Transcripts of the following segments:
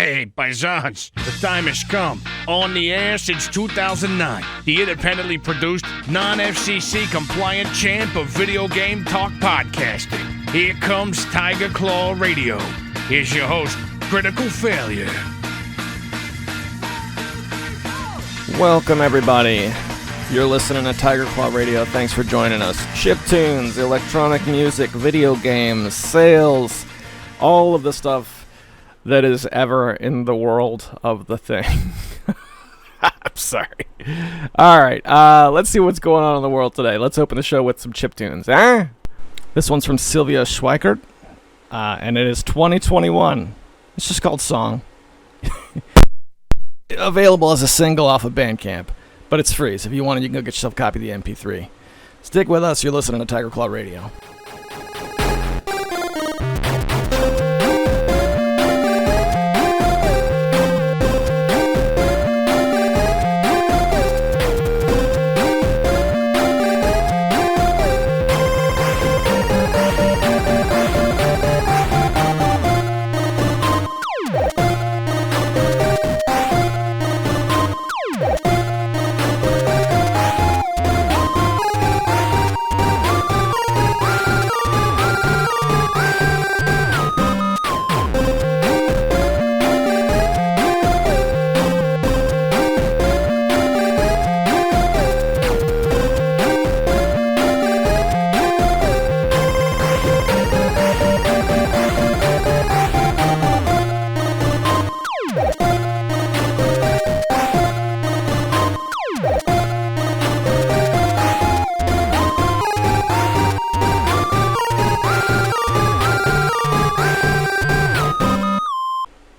Hey, paisans, the time has come. On the air since 2009, the independently produced, non-FCC compliant champ of video game talk podcasting. Here comes Tiger Claw Radio. Here's your host, Critical Failure. Welcome, everybody. You're listening to Tiger Claw Radio. Thanks for joining us. Chiptunes, electronic music, video games, sales, all of the stuff that is ever in the world of the thing. I'm sorry. All right, let's see what's going on in the world today. Let's open the show with some chiptunes. This one's from Sylvia Schweikert, and it is 2021. It's just called Song. Available as a single off of Bandcamp, but it's free, so if you want it, you can go get yourself a copy of the MP3. Stick with us. You're listening to Tiger Claw Radio.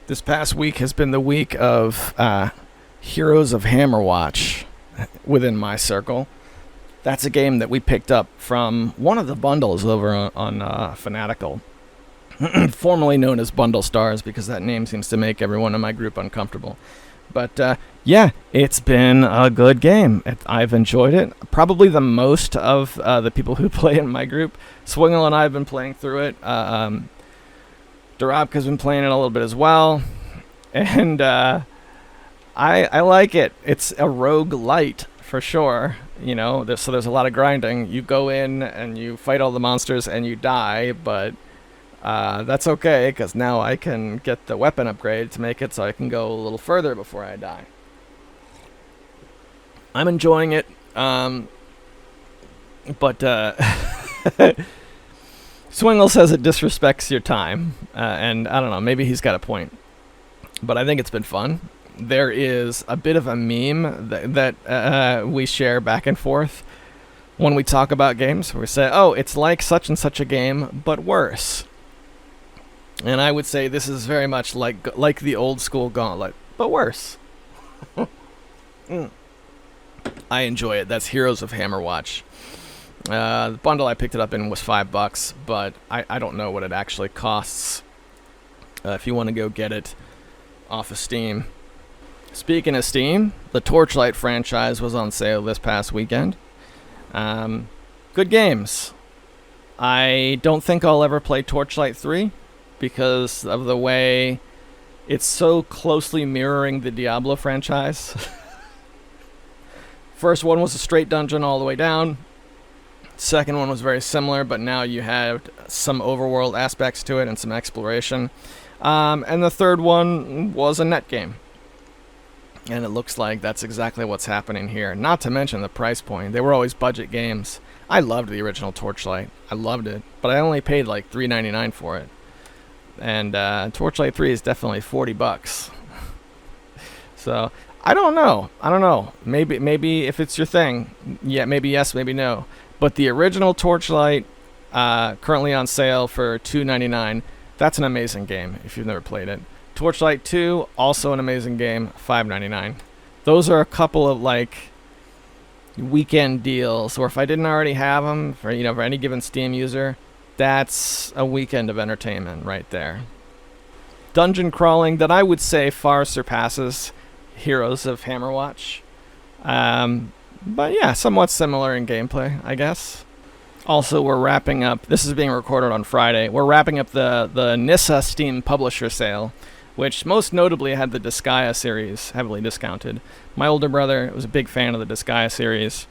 This past week has been the week of Heroes of Hammerwatch within my circle. That's a game that we picked up from one of the bundles over on Fanatical, formerly known as Bundle Stars, because that name seems to make everyone in my group uncomfortable. But yeah, it's been a good game. I've enjoyed it. Probably the most of the people who play in my group. Swingle and I have been playing through it. Darabka's been playing it a little bit as well, and I like it. It's a roguelite for sure. You know, so there's a lot of grinding. You go in and you fight all the monsters and you die, but that's okay, because now I can get the weapon upgrade to make it so I can go a little further before I die. I'm enjoying it, but Swingle says it disrespects your time, and I don't know, maybe he's got a point. But I think it's been fun. There is a bit of a meme that we share back and forth when we talk about games. We say, oh, it's like such and such a game, but worse. And I would say this is very much like the old school Gauntlet, but worse. I enjoy it. That's Heroes of Hammerwatch. The bundle I picked it up in was $5, but I don't know what it actually costs if you want to go get it off of Steam. Speaking of Steam, the Torchlight franchise was on sale this past weekend. Good games. I don't think I'll ever play Torchlight 3 because of the way it's so closely mirroring the Diablo franchise. First one was a straight dungeon all the way down. Second one was very similar, but now you have some overworld aspects to it and some exploration. And the third one was a net game. And it looks like that's exactly what's happening here. Not to mention the price point. They were always budget games. I loved the original Torchlight. I loved it. But I only paid like $3.99 for it. And Torchlight 3 is definitely $40. So, I don't know. Maybe if it's your thing, yeah, maybe yes, maybe no. But the original Torchlight, currently on sale for $2.99. That's an amazing game if you've never played it. Torchlight 2, also an amazing game, $5.99. Those are a couple of like weekend deals, or if I didn't already have them for any given Steam user, that's a weekend of entertainment right there. Dungeon crawling that I would say far surpasses Heroes of Hammerwatch. But yeah, somewhat similar in gameplay, I guess. Also, we're wrapping up, this is being recorded on Friday, we're wrapping up the Nissa Steam Publisher Sale, which most notably had the Disgaea series heavily discounted. My older brother was a big fan of the Disgaea series.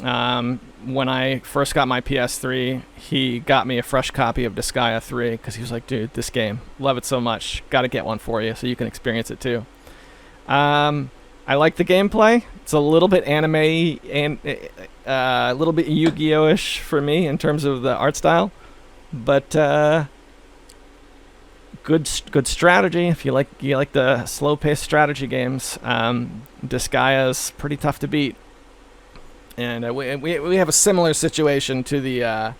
When I first got my PS3, he got me a fresh copy of Disgaea 3 because he was like, dude, this game, love it so much, gotta get one for you so you can experience it too. I like the gameplay. It's a little bit anime and a little bit Yu-Gi-Oh-ish for me in terms of the art style, but good strategy. If you like the slow-paced strategy games, Disgaea's pretty tough to beat. And we have a similar situation to the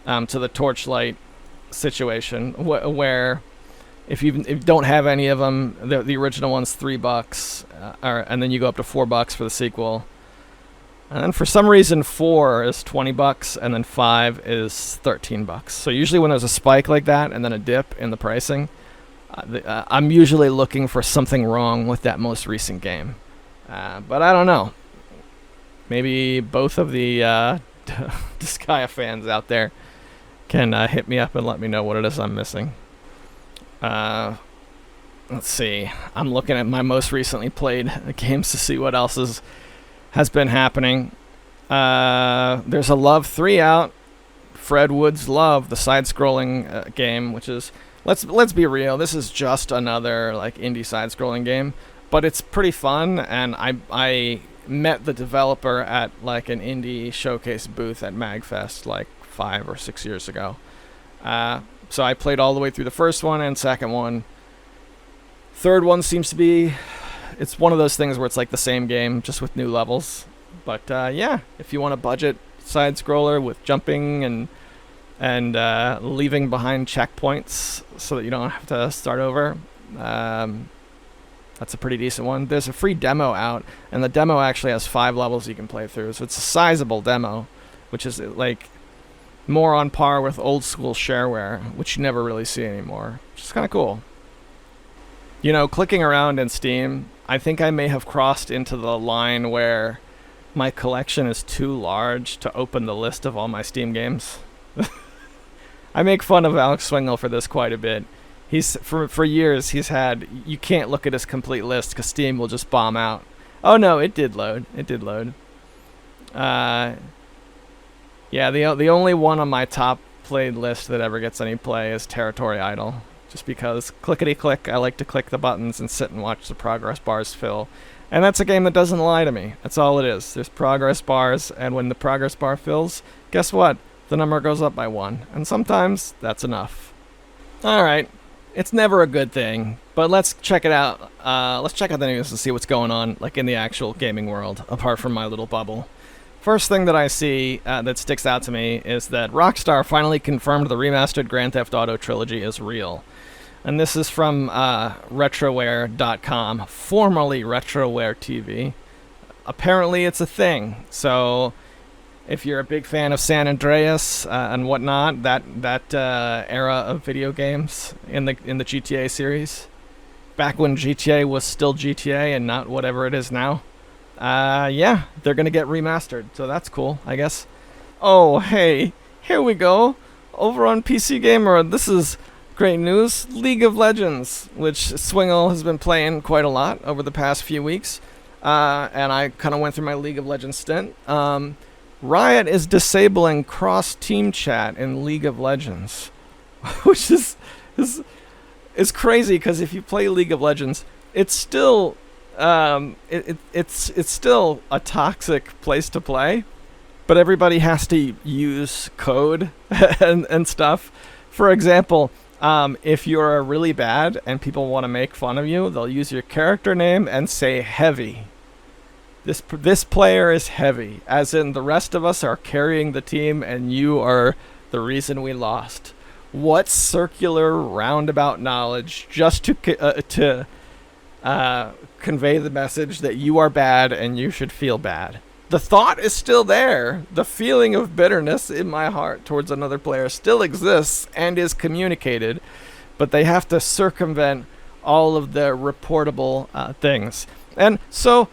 Torchlight situation, where if you don't have any of them, the original one's $3, and then you go up to $4 for the sequel. And then for some reason 4 is $20, and then 5 is $13. So usually when there's a spike like that and then a dip in the pricing, I'm usually looking for something wrong with that most recent game. But I don't know. Maybe both of the Disgaea fans out there can hit me up and let me know what it is I'm missing. Let's see. I'm looking at my most recently played games to see what else has been happening. There's a Love 3 out. Fred Wood's Love, the side-scrolling game, which is, let's be real, this is just another like indie side-scrolling game, but it's pretty fun, and I met the developer at like an indie showcase booth at MagFest like 5 or 6 years ago. So I played all the way through the first one and second one. Third one seems to be, it's one of those things where it's like the same game just with new levels. But yeah, if you want a budget side scroller with jumping and leaving behind checkpoints so that you don't have to start over, that's a pretty decent one. There's a free demo out, and the demo actually has 5 levels you can play through. So it's a sizable demo, which is like more on par with old school shareware, which you never really see anymore, which is kind of cool. You know, clicking around in Steam, I think I may have crossed into the line where my collection is too large to open the list of all my Steam games. I make fun of Alex Swingle for this quite a bit. He's for years he's had, you can't look at his complete list because Steam will just bomb out. Oh no, it did load. Yeah, the only one on my top played list that ever gets any play is Territory Idol. Just because clickety-click, I like to click the buttons and sit and watch the progress bars fill. And that's a game that doesn't lie to me. That's all it is. There's progress bars, and when the progress bar fills, guess what? The number goes up by 1. And sometimes that's enough. Alright. It's never a good thing, but let's check it out. Let's check out the news and see what's going on, like in the actual gaming world, apart from my little bubble. First thing that I see that sticks out to me is that Rockstar finally confirmed the remastered Grand Theft Auto trilogy is real. And this is from Retroware.com, formerly Retroware TV. Apparently it's a thing, so if you're a big fan of San Andreas and whatnot, that era of video games in the GTA series, back when GTA was still GTA and not whatever it is now, yeah, they're gonna get remastered, so that's cool, I guess. Oh, hey, here we go. Over on PC Gamer, this is great news. League of Legends, which Swingle has been playing quite a lot over the past few weeks, and I kind of went through my League of Legends stint. Riot is disabling cross-team chat in League of Legends, which is crazy because if you play League of Legends, it's still it's still a toxic place to play, but everybody has to use code and stuff. For example, if you're really bad and people want to make fun of you, they'll use your character name and say heavy. This player is heavy, as in the rest of us are carrying the team and you are the reason we lost. What circular roundabout knowledge just to convey the message that you are bad and you should feel bad. The thought is still there. The feeling of bitterness in my heart towards another player still exists and is communicated, but they have to circumvent all of the reportable things. And so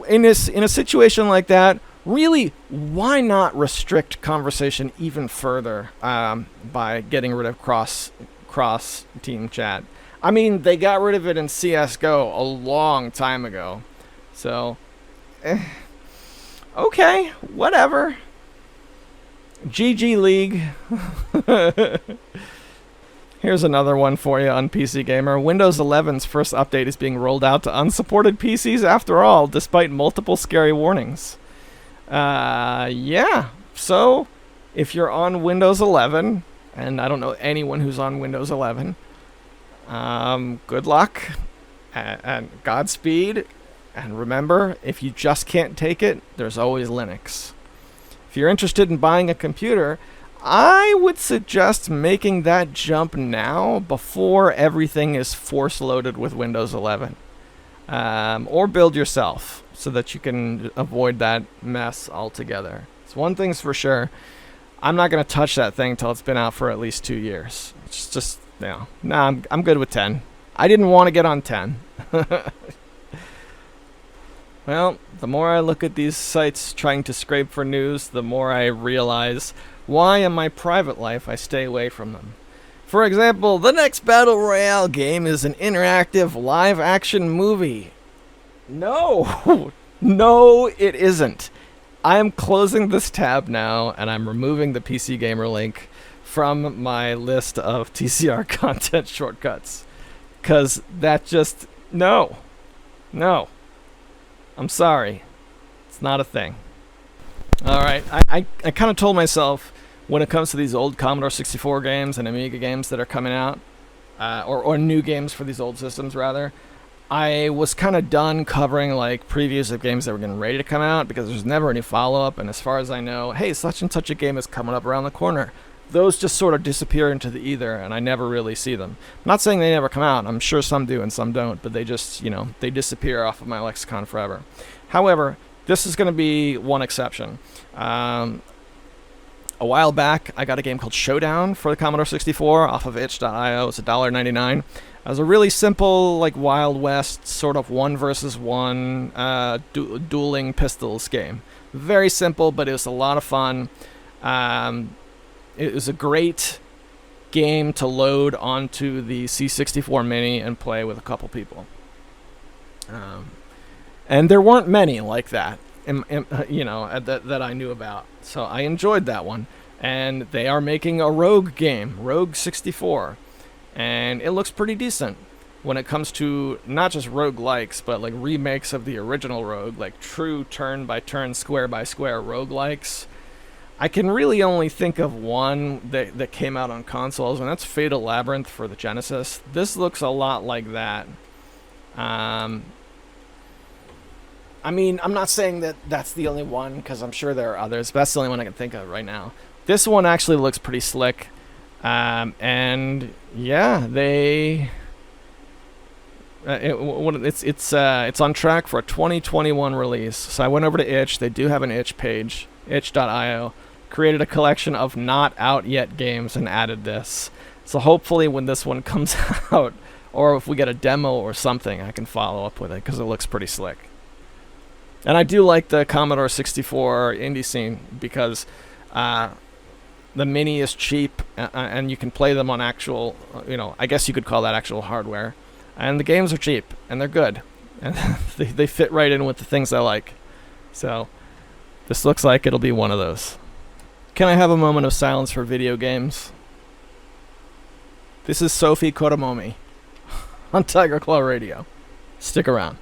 in a situation like that, really, why not restrict conversation even further by getting rid of cross cross-team chat. I mean, they got rid of it in CSGO a long time ago. So, okay, whatever. GG League. Here's another one for you on PC Gamer. Windows 11's first update is being rolled out to unsupported PCs after all, despite multiple scary warnings. Yeah. So, if you're on Windows 11, and I don't know anyone who's on Windows 11, good luck, and Godspeed, and remember, if you just can't take it, there's always Linux. If you're interested in buying a computer, I would suggest making that jump now before everything is force-loaded with Windows 11. Or build yourself so that you can avoid that mess altogether. So one thing's for sure, I'm not going to touch that thing till it's been out for at least 2 years. It's just, I'm good with 10. I didn't want to get on 10. Well, the more I look at these sites trying to scrape for news, the more I realize why in my private life I stay away from them. For example, the next Battle Royale game is an interactive live-action movie. No! No, it isn't. I am closing this tab now, and I'm removing the PC Gamer link from my list of TCR content shortcuts. Because that just... No. No. I'm sorry. It's not a thing. Alright, I kind of told myself when it comes to these old Commodore 64 games and Amiga games that are coming out, or new games for these old systems, rather, I was kind of done covering like previews of games that were getting ready to come out because there's never any follow-up, and as far as I know, hey, such and such a game is coming up around the corner. Those just sort of disappear into the ether, and I never really see them. I'm not saying they never come out. I'm sure some do and some don't, but they just, they disappear off of my lexicon forever. However, this is going to be one exception. A while back, I got a game called Showdown for the Commodore 64 off of itch.io. It's $1.99. It was a really simple, like Wild West sort of 1 versus 1 dueling pistols game. Very simple, but it was a lot of fun. It was a great game to load onto the C64 Mini and play with a couple people. And there weren't many like that, that I knew about. So I enjoyed that one. And they are making a Rogue game, Rogue 64. And it looks pretty decent when it comes to not just roguelikes, but like remakes of the original Rogue, like true turn-by-turn, square-by-square roguelikes. I can really only think of one that came out on consoles, and that's Fatal Labyrinth for the Genesis. This looks a lot like that. I mean, I'm not saying that that's the only one, because I'm sure there are others, but that's the only one I can think of right now. This one actually looks pretty slick. And yeah, it's on track for a 2021 release. So I went over to itch. They do have an itch page, itch.io. Created a collection of not out yet games and added this. So hopefully when this one comes out, or if we get a demo or something, I can follow up with it because it looks pretty slick. And I do like the Commodore 64 indie scene because the Mini is cheap and you can play them on actual, I guess you could call that actual hardware. And the games are cheap and they're good. And they fit right in with the things I like. So this looks like it'll be one of those. Can I have a moment of silence for video games? This is Sophie Koromomi on Tiger Claw Radio. Stick around.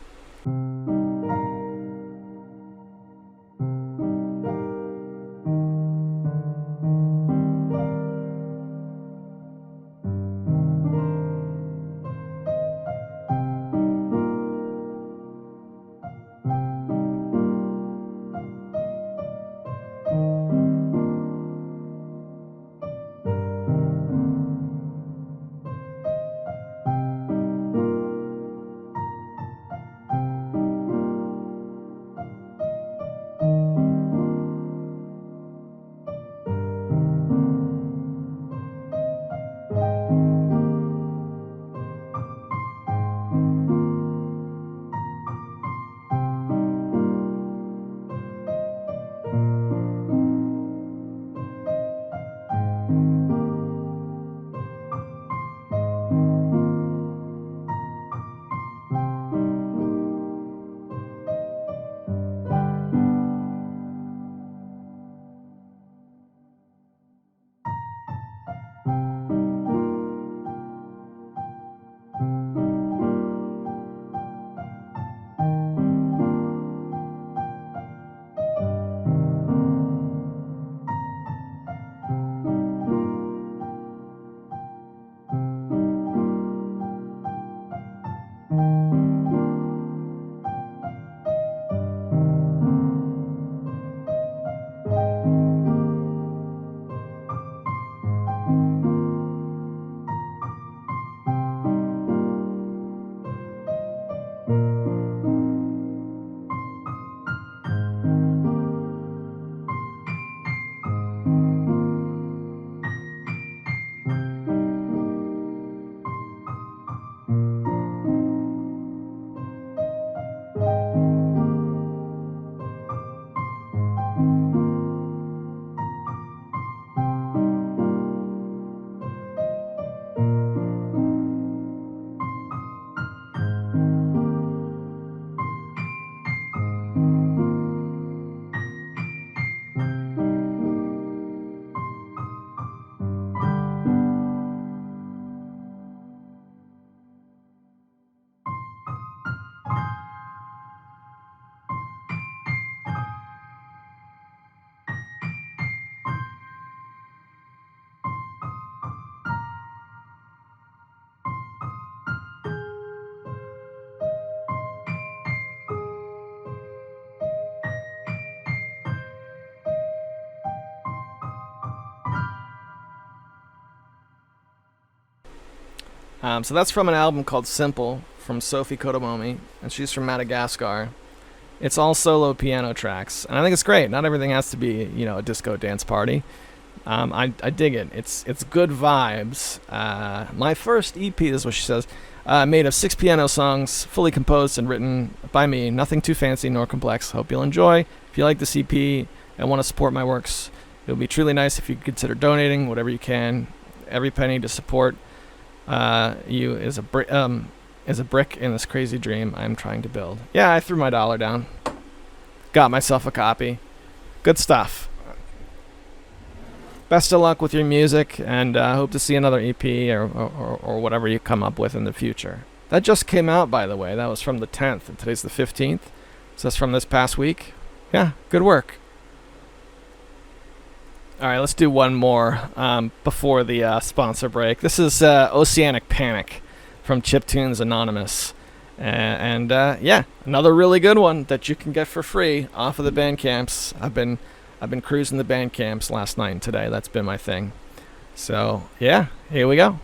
So that's from an album called Simple from Sophie Kotomomi, and she's from Madagascar. It's all solo piano tracks, and I think it's great. Not everything has to be, a disco dance party. I dig it. It's good vibes. My first EP, is what she says, made of 6 piano songs, fully composed and written by me. Nothing too fancy nor complex. Hope you'll enjoy. If you like this EP and want to support my works, it would be truly nice if you could consider donating whatever you can. Every penny to support you is a brick in this crazy dream I'm trying to build. Yeah, I threw my $1 down. Got myself a copy. Good stuff. Best of luck with your music, and hope to see another EP or whatever you come up with in the future. That just came out, by the way. That was from the 10th, and today's the 15th. So that's from this past week. Yeah, good work. All right, let's do one more before the sponsor break. This is Oceanic Panic from Chiptunes Anonymous. And another really good one that you can get for free off of the Bandcamps. I've been cruising the Bandcamps last night and today. That's been my thing. So, yeah, here we go.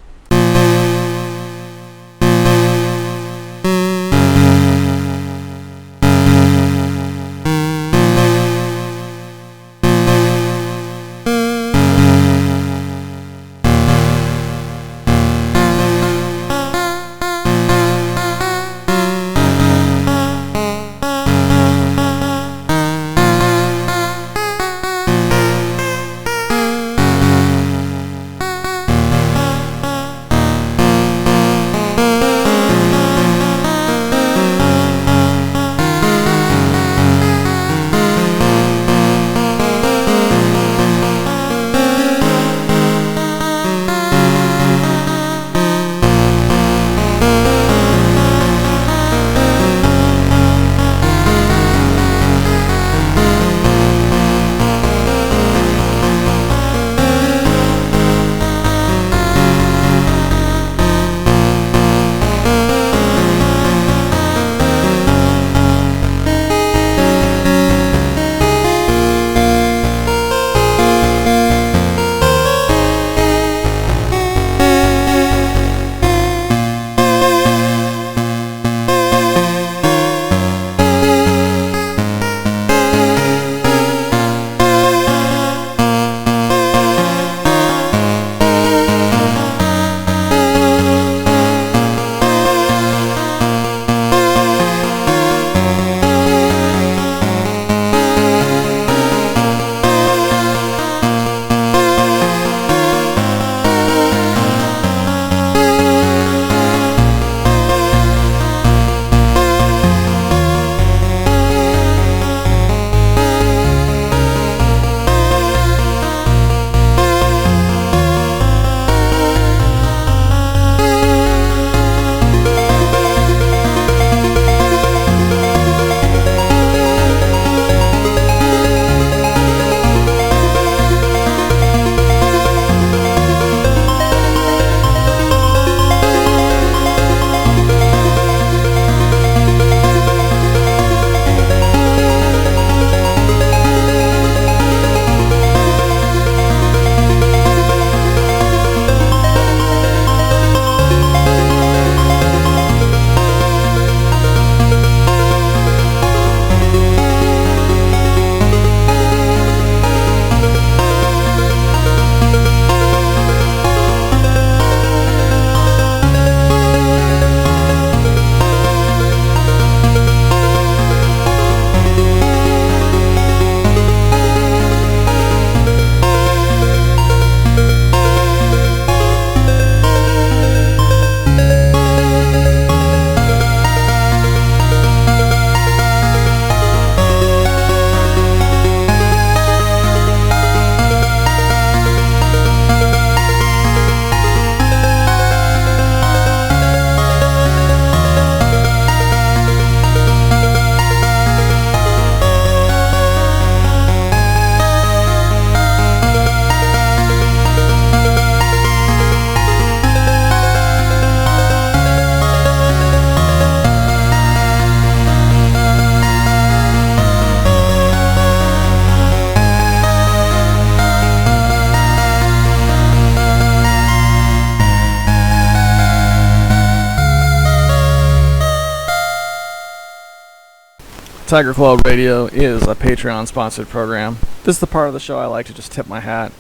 Tiger Claw Radio is a Patreon-sponsored program. This is the part of the show I like to just tip my hat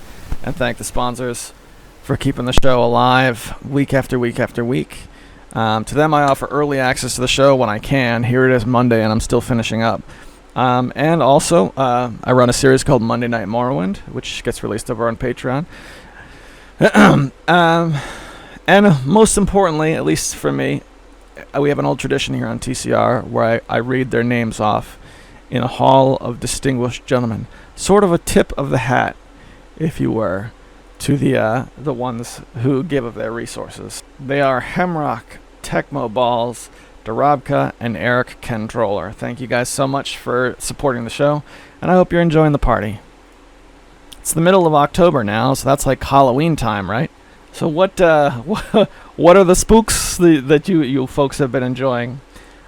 and thank the sponsors for keeping the show alive week after week after week. To them, I offer early access to the show when I can. Here it is Monday, and I'm still finishing up. And also, I run a series called Monday Night Morrowind, which gets released over on Patreon. And most importantly, at least for me, we have an old tradition here on TCR where I read their names off in a hall of distinguished gentlemen. Sort of a tip of the hat, if you were, to the ones who give of their resources. They are Hemrock, Tecmo Balls, Darabka, and Eric Controller. Thank you guys so much for supporting the show, and I hope you're enjoying the party. It's the middle of October now, so that's like Halloween time, right? So what are the spooks that you folks have been enjoying?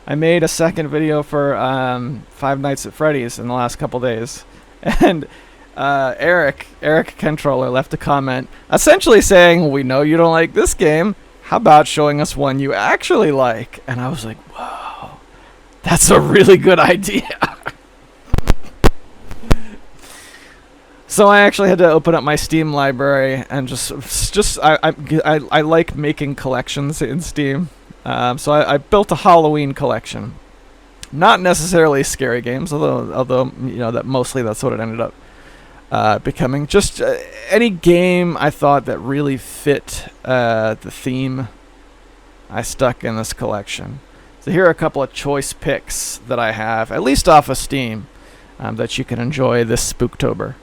I made a second video for Five Nights at Freddy's in the last couple days, and Eric Controller left a comment essentially saying, "We know you don't like this game. How about showing us one you actually like?" And I was like, "Whoa, that's a really good idea." So I actually had to open up my Steam library and I like making collections in Steam. So I built a Halloween collection. Not necessarily scary games, although you know that mostly that's what it ended up becoming. Just any game I thought that really fit the theme, I stuck in this collection. So here are a couple of choice picks that I have, at least off of Steam, that you can enjoy this Spooktober.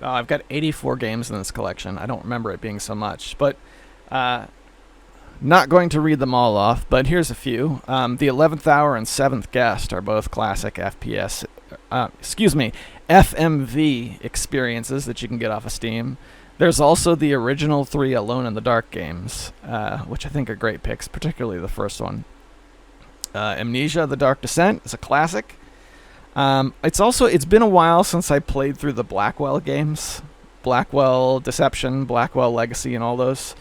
I've got 84 games in this collection. I don't remember it being so much, but not going to read them all off, but here's a few. The 11th Hour and 7th Guest are both classic FMV experiences that you can get off of Steam. There's also the original 3 Alone in the Dark games, which I think are great picks, particularly the first one. Amnesia: The Dark Descent is a classic. It's been a while since I played through the Blackwell games. Blackwell Deception, Blackwell Legacy, and all those.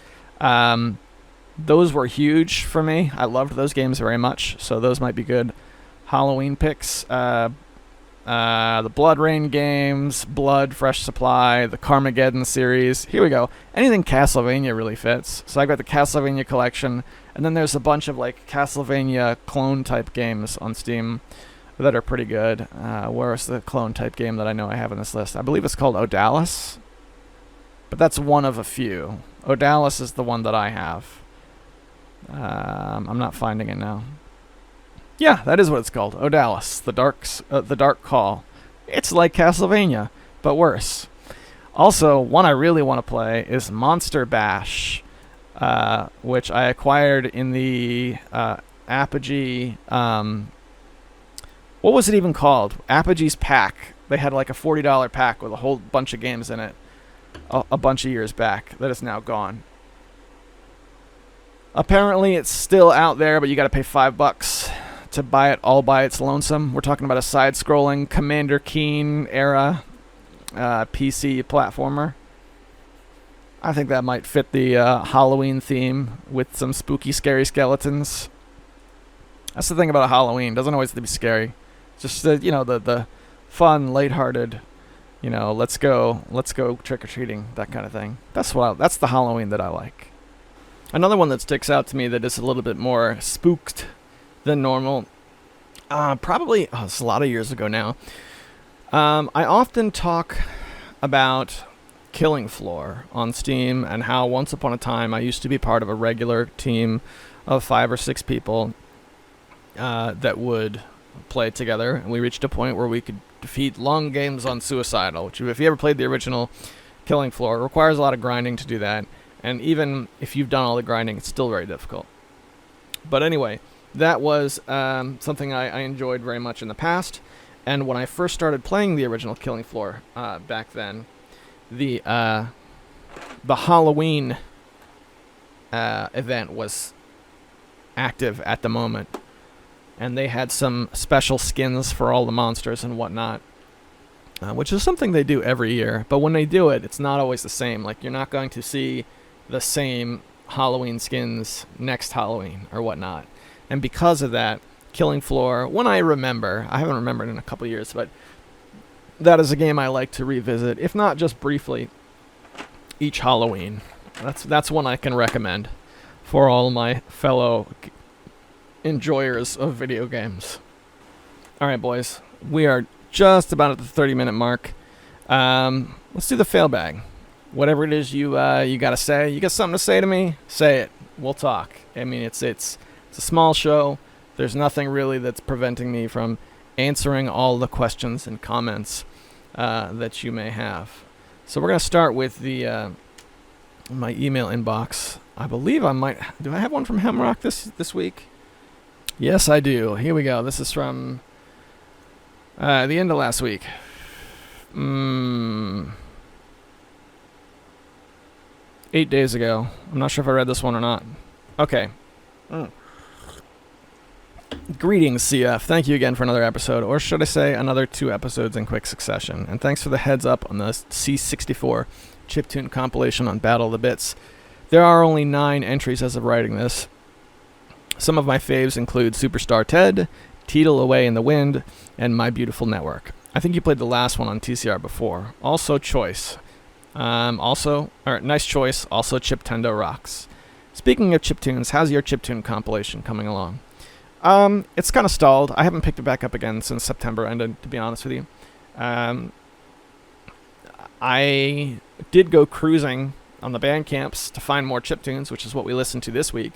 Those were huge for me. I loved those games very much, so those might be good Halloween picks. The Blood Rain games, Blood, Fresh Supply, the Carmageddon series. Here we go. Anything Castlevania really fits. So I've got the Castlevania collection, and then there's a bunch of like Castlevania clone type games on Steam that are pretty good. Where's the clone type game that I know I have on this list? I believe it's called Odalis, but that's one of a few. Odalis is the one that I have. I'm not finding it now. Yeah, that is what it's called. Odalis, the Dark Call. It's like Castlevania, but worse. Also, one I really want to play is Monster Bash, which I acquired in the Apogee. What was it even called? Apogee's pack. They had like a $40 pack with a whole bunch of games in it a bunch of years back that is now gone. Apparently it's still out there, but you got to pay $5 to buy it all by its lonesome. We're talking about a side-scrolling Commander Keen era PC platformer. I think that might fit the Halloween theme with some spooky, scary skeletons. That's the thing about Halloween. It doesn't always have to be scary. Just the fun, lighthearted, let's go trick or treating, that kind of thing. That's the Halloween that I like. Another one that sticks out to me that is a little bit more spooked than normal. It's a lot of years ago now. I often talk about Killing Floor on Steam and how once upon a time I used to be part of a regular team of 5 or 6 people that would play together, and we reached a point where we could defeat long games on Suicidal, which if you ever played the original Killing Floor, it requires a lot of grinding to do that, and even if you've done all the grinding, it's still very difficult. But anyway, that was something I enjoyed very much in the past, and when I first started playing the original Killing Floor back then, the Halloween event was active at the moment, and they had some special skins for all the monsters and whatnot, which is something they do every year. But when they do it, it's not always the same. Like, you're not going to see the same Halloween skins next Halloween or whatnot. And because of that, Killing Floor, when I remember. I haven't remembered in a couple years, but that is a game I like to revisit, if not just briefly, each Halloween. That's one I can recommend for all my fellow enjoyers of video games. All right, boys. We are just about at the 30-minute mark. Let's do the fail bag. Whatever it is you got to say. You got something to say to me? Say it. We'll talk. I mean, it's a small show. There's nothing really that's preventing me from answering all the questions and comments that you may have. So we're going to start with the my email inbox. I believe I might... Do I have one from Hemrock this week? Yes, I do. Here we go. This is from the end of last week. 8 days ago. I'm not sure if I read this one or not. Okay. Greetings, CF. Thank you again for another episode, or should I say another 2 episodes in quick succession. And thanks for the heads up on the C64 chiptune compilation on Battle of the Bits. There are only 9 entries as of writing this. Some of my faves include Superstar Ted, Teetle Away in the Wind, and My Beautiful Network. I think you played the last one on TCR before. Also Choice. Nice choice. Also Chiptendo Rocks. Speaking of chiptunes, how's your chiptune compilation coming along? It's kind of stalled. I haven't picked it back up again since September ended, to be honest with you. I did go cruising on the Bandcamps to find more chiptunes, which is what we listened to this week.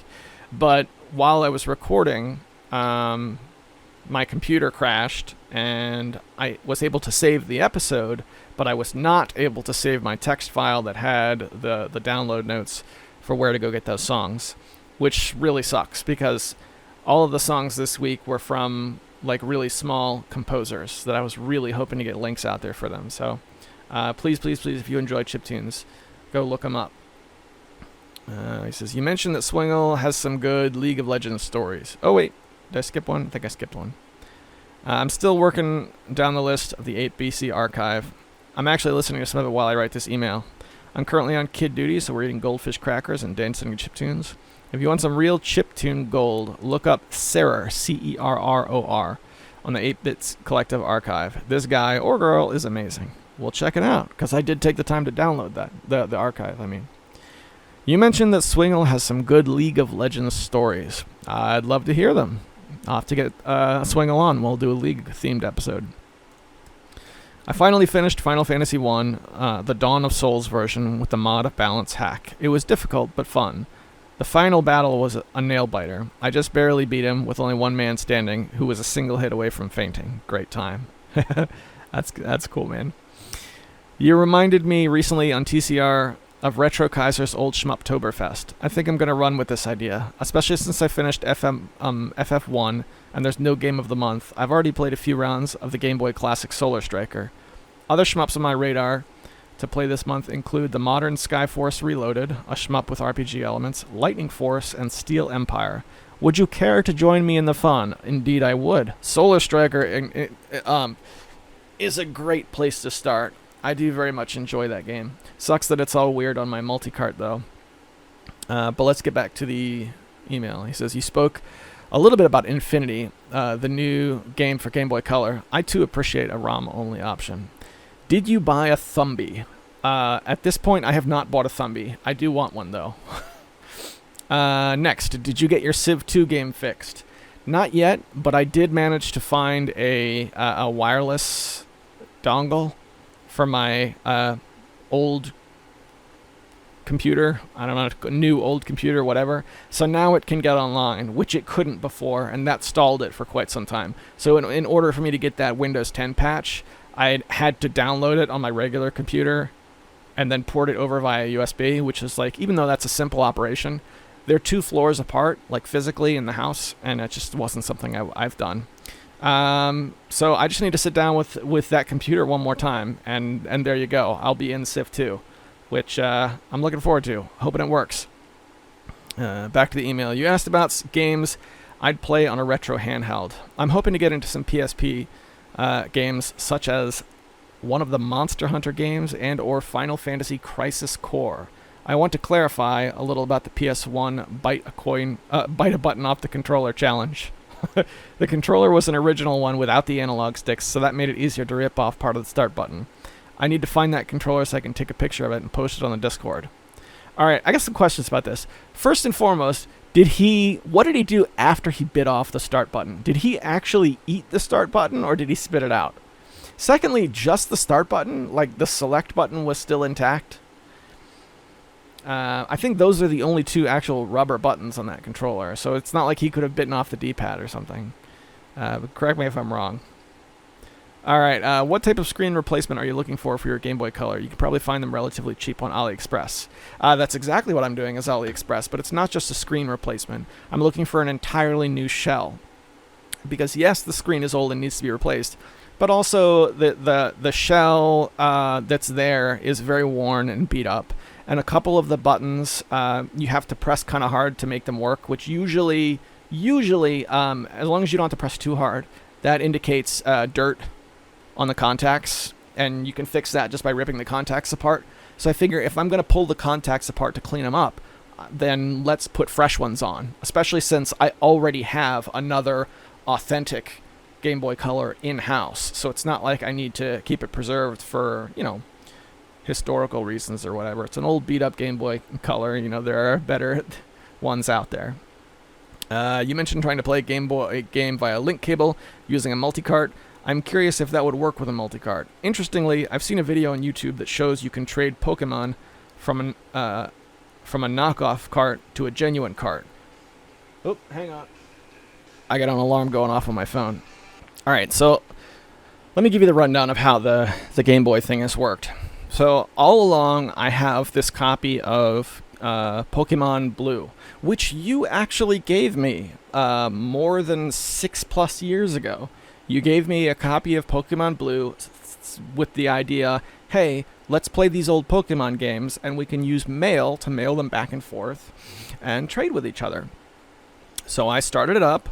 But while I was recording, my computer crashed, and I was able to save the episode, but I was not able to save my text file that had the download notes for where to go get those songs, which really sucks, because all of the songs this week were from like really small composers that I was really hoping to get links out there for them. So please, if you enjoy chiptunes, go look them up. He says, you mentioned that Swingle has some good League of Legends stories. Oh, wait. Did I skip one? I think I skipped one. I'm still working down the list of the 8BC archive. I'm actually listening to some of it while I write this email. I'm currently on kid duty, so we're eating goldfish crackers and dancing to chiptunes. If you want some real chiptune gold, look up Cerror, Cerror, on the 8-Bits Collective archive. This guy or girl is amazing. We'll check it out, because I did take the time to download that, the archive, I mean. You mentioned that Swingle has some good League of Legends stories. I'd love to hear them. I'll have to get Swingle on. We'll do a League-themed episode. I finally finished Final Fantasy I, the Dawn of Souls version, with the mod balance hack. It was difficult, but fun. The final battle was a nail-biter. I just barely beat him with only one man standing, who was a single hit away from fainting. Great time. That's cool, man. You reminded me recently on TCR of Retro Kaiser's old Shmuptoberfest. I think I'm going to run with this idea, especially since I finished FF1 and there's no game of the month. I've already played a few rounds of the Game Boy Classic Solar Striker. Other shmups on my radar to play this month include the modern Skyforce Reloaded, a shmup with RPG elements, Lightning Force, and Steel Empire. Would you care to join me in the fun? Indeed I would. Solar Striker is a great place to start. I do very much enjoy that game. Sucks that it's all weird on my multi-cart, though. But let's get back to the email. He says, you spoke a little bit about Infinity, the new game for Game Boy Color. I, too, appreciate a ROM-only option. Did you buy a Thumbie? At this point, I have not bought a Thumbie. I do want one, though. Next, did you get your Civ 2 game fixed? Not yet, but I did manage to find a wireless dongle for my old computer. I don't know, new old computer, whatever. So now it can get online, which it couldn't before, and that stalled it for quite some time. So in order for me to get that Windows 10 patch, I had to download it on my regular computer and then port it over via USB, which is like, even though that's a simple operation, they're 2 floors apart, like physically in the house, and it just wasn't something I've done. So I just need to sit down with that computer one more time, and there you go. I'll be in Civ 2, which I'm looking forward to. Hoping it works. Back to the email. You asked about games I'd play on a retro handheld. I'm hoping to get into some PSP games, such as one of the Monster Hunter games and or Final Fantasy Crisis Core. I want to clarify a little about the PS1 bite a button off the controller challenge. The controller was an original one without the analog sticks, so that made it easier to rip off part of the start button. I need to find that controller so I can take a picture of it and post it on the Discord. Alright, I got some questions about this. First and foremost, what did he do after he bit off the start button? Did he actually eat the start button, or did he spit it out? Secondly, just the start button, like the select button was still intact. I think those are the only two actual rubber buttons on that controller, so it's not like he could have bitten off the D-pad or something. But correct me if I'm wrong. Alright, what type of screen replacement are you looking for your Game Boy Color? You can probably find them relatively cheap on AliExpress. That's exactly what I'm doing is AliExpress, but it's not just a screen replacement. I'm looking for an entirely new shell. Because yes, the screen is old and needs to be replaced, but also the shell that's there is very worn and beat up. And a couple of the buttons, you have to press kind of hard to make them work, which usually, as long as you don't have to press too hard, that indicates dirt on the contacts, and you can fix that just by ripping the contacts apart. So I figure if I'm going to pull the contacts apart to clean them up, then let's put fresh ones on, especially since I already have another authentic Game Boy Color in-house. So it's not like I need to keep it preserved for, historical reasons or whatever. It's an old beat-up Game Boy Color. There are better ones out there. You mentioned trying to play a game via link cable using a multicart. I'm curious if that would work with a multicart. Interestingly, I've seen a video on YouTube that shows you can trade Pokemon from a knockoff cart to a genuine cart. Oh, hang on. I got an alarm going off on my phone. Alright, so let me give you the rundown of how the Game Boy thing has worked. So all along, I have this copy of Pokemon Blue, which you actually gave me more than 6+ years ago. You gave me a copy of Pokemon Blue with the idea, hey, let's play these old Pokemon games, and we can use mail to mail them back and forth and trade with each other. So I started it up,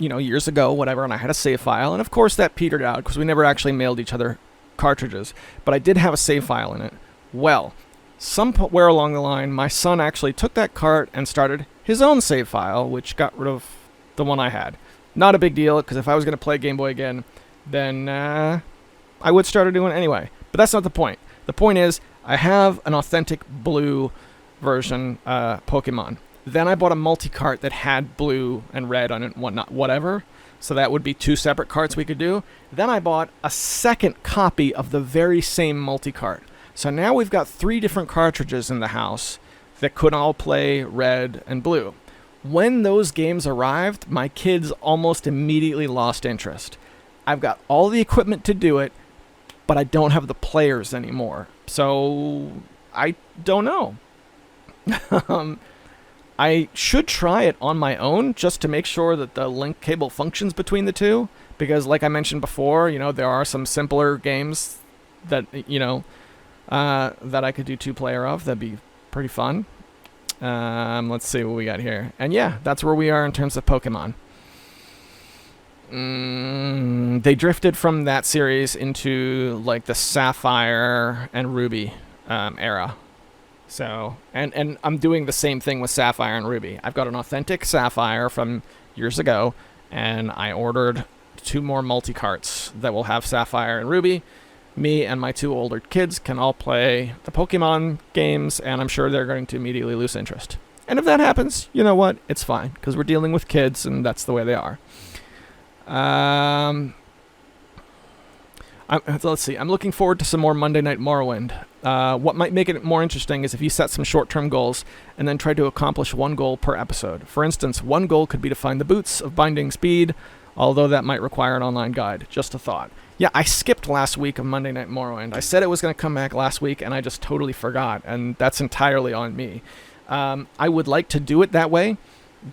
years ago, whatever, and I had a save file, and of course that petered out because we never actually mailed each other cartridges, but I did have a save file in it. Well, somewhere along the line, my son actually took that cart and started his own save file, which got rid of the one I had. Not a big deal, because if I was going to play Game Boy again, then I would start a new one anyway. But that's not the point. The point is, I have an authentic blue version Pokemon. Then I bought a multi-cart that had blue and red on it and whatnot, whatever. So that would be 2 separate carts we could do. Then I bought a second copy of the very same multi-cart. So now we've got 3 different cartridges in the house that could all play red and blue. When those games arrived, my kids almost immediately lost interest. I've got all the equipment to do it, but I don't have the players anymore. So I don't know. I should try it on my own just to make sure that the link cable functions between the two, because like I mentioned before, there are some simpler games that, that I could do 2-player of. That'd be pretty fun. Let's see what we got here. And yeah, that's where we are in terms of Pokemon. They drifted from that series into like the Sapphire and Ruby era. So, and I'm doing the same thing with Sapphire and Ruby. I've got an authentic Sapphire from years ago, and I ordered 2 more multi-carts that will have Sapphire and Ruby. Me and my 2 older kids can all play the Pokemon games, and I'm sure they're going to immediately lose interest. And if that happens, you know what? It's fine, because we're dealing with kids, and that's the way they are. Let's see. I'm looking forward to some more Monday Night Morrowind. What might make it more interesting is if you set some short-term goals and then try to accomplish 1 goal per episode. For instance, 1 goal could be to find the boots of Binding Speed, although that might require an online guide. Just a thought. Yeah, I skipped last week of Monday Night Morrowind. I said it was going to come back last week, and I just totally forgot, and that's entirely on me. I would like to do it that way,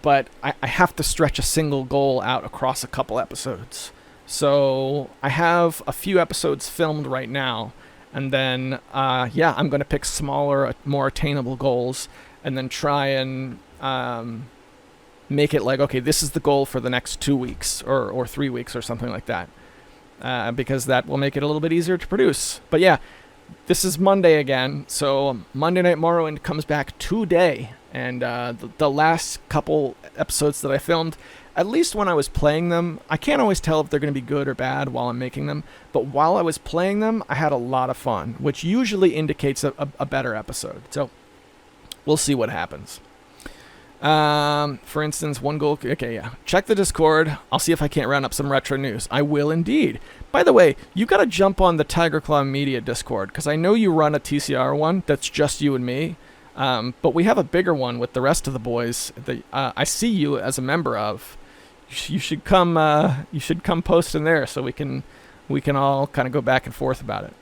but I have to stretch a single goal out across a couple episodes. So I have a few episodes filmed right now, and then, I'm going to pick smaller, more attainable goals, and then try and make it like, okay, this is the goal for the next 2 weeks, or 3 weeks, or something like that. Because that will make it a little bit easier to produce. But yeah, this is Monday again, so Monday Night Morrowind comes back today, And the last couple episodes that I filmed, at least when I was playing them, I can't always tell if they're going to be good or bad while I'm making them, but while I was playing them, I had a lot of fun, which usually indicates a better episode. So we'll see what happens. For instance, one goal. Okay, yeah. Check the Discord. I'll see if I can't round up some retro news. I will indeed. By the way, you got to jump on the Tiger Claw Media Discord, because I know you run a TCR one that's just you and me. But we have a bigger one with the rest of the boys that I see you as a member of. You should come. You should come post in there so we can all kind of go back and forth about it.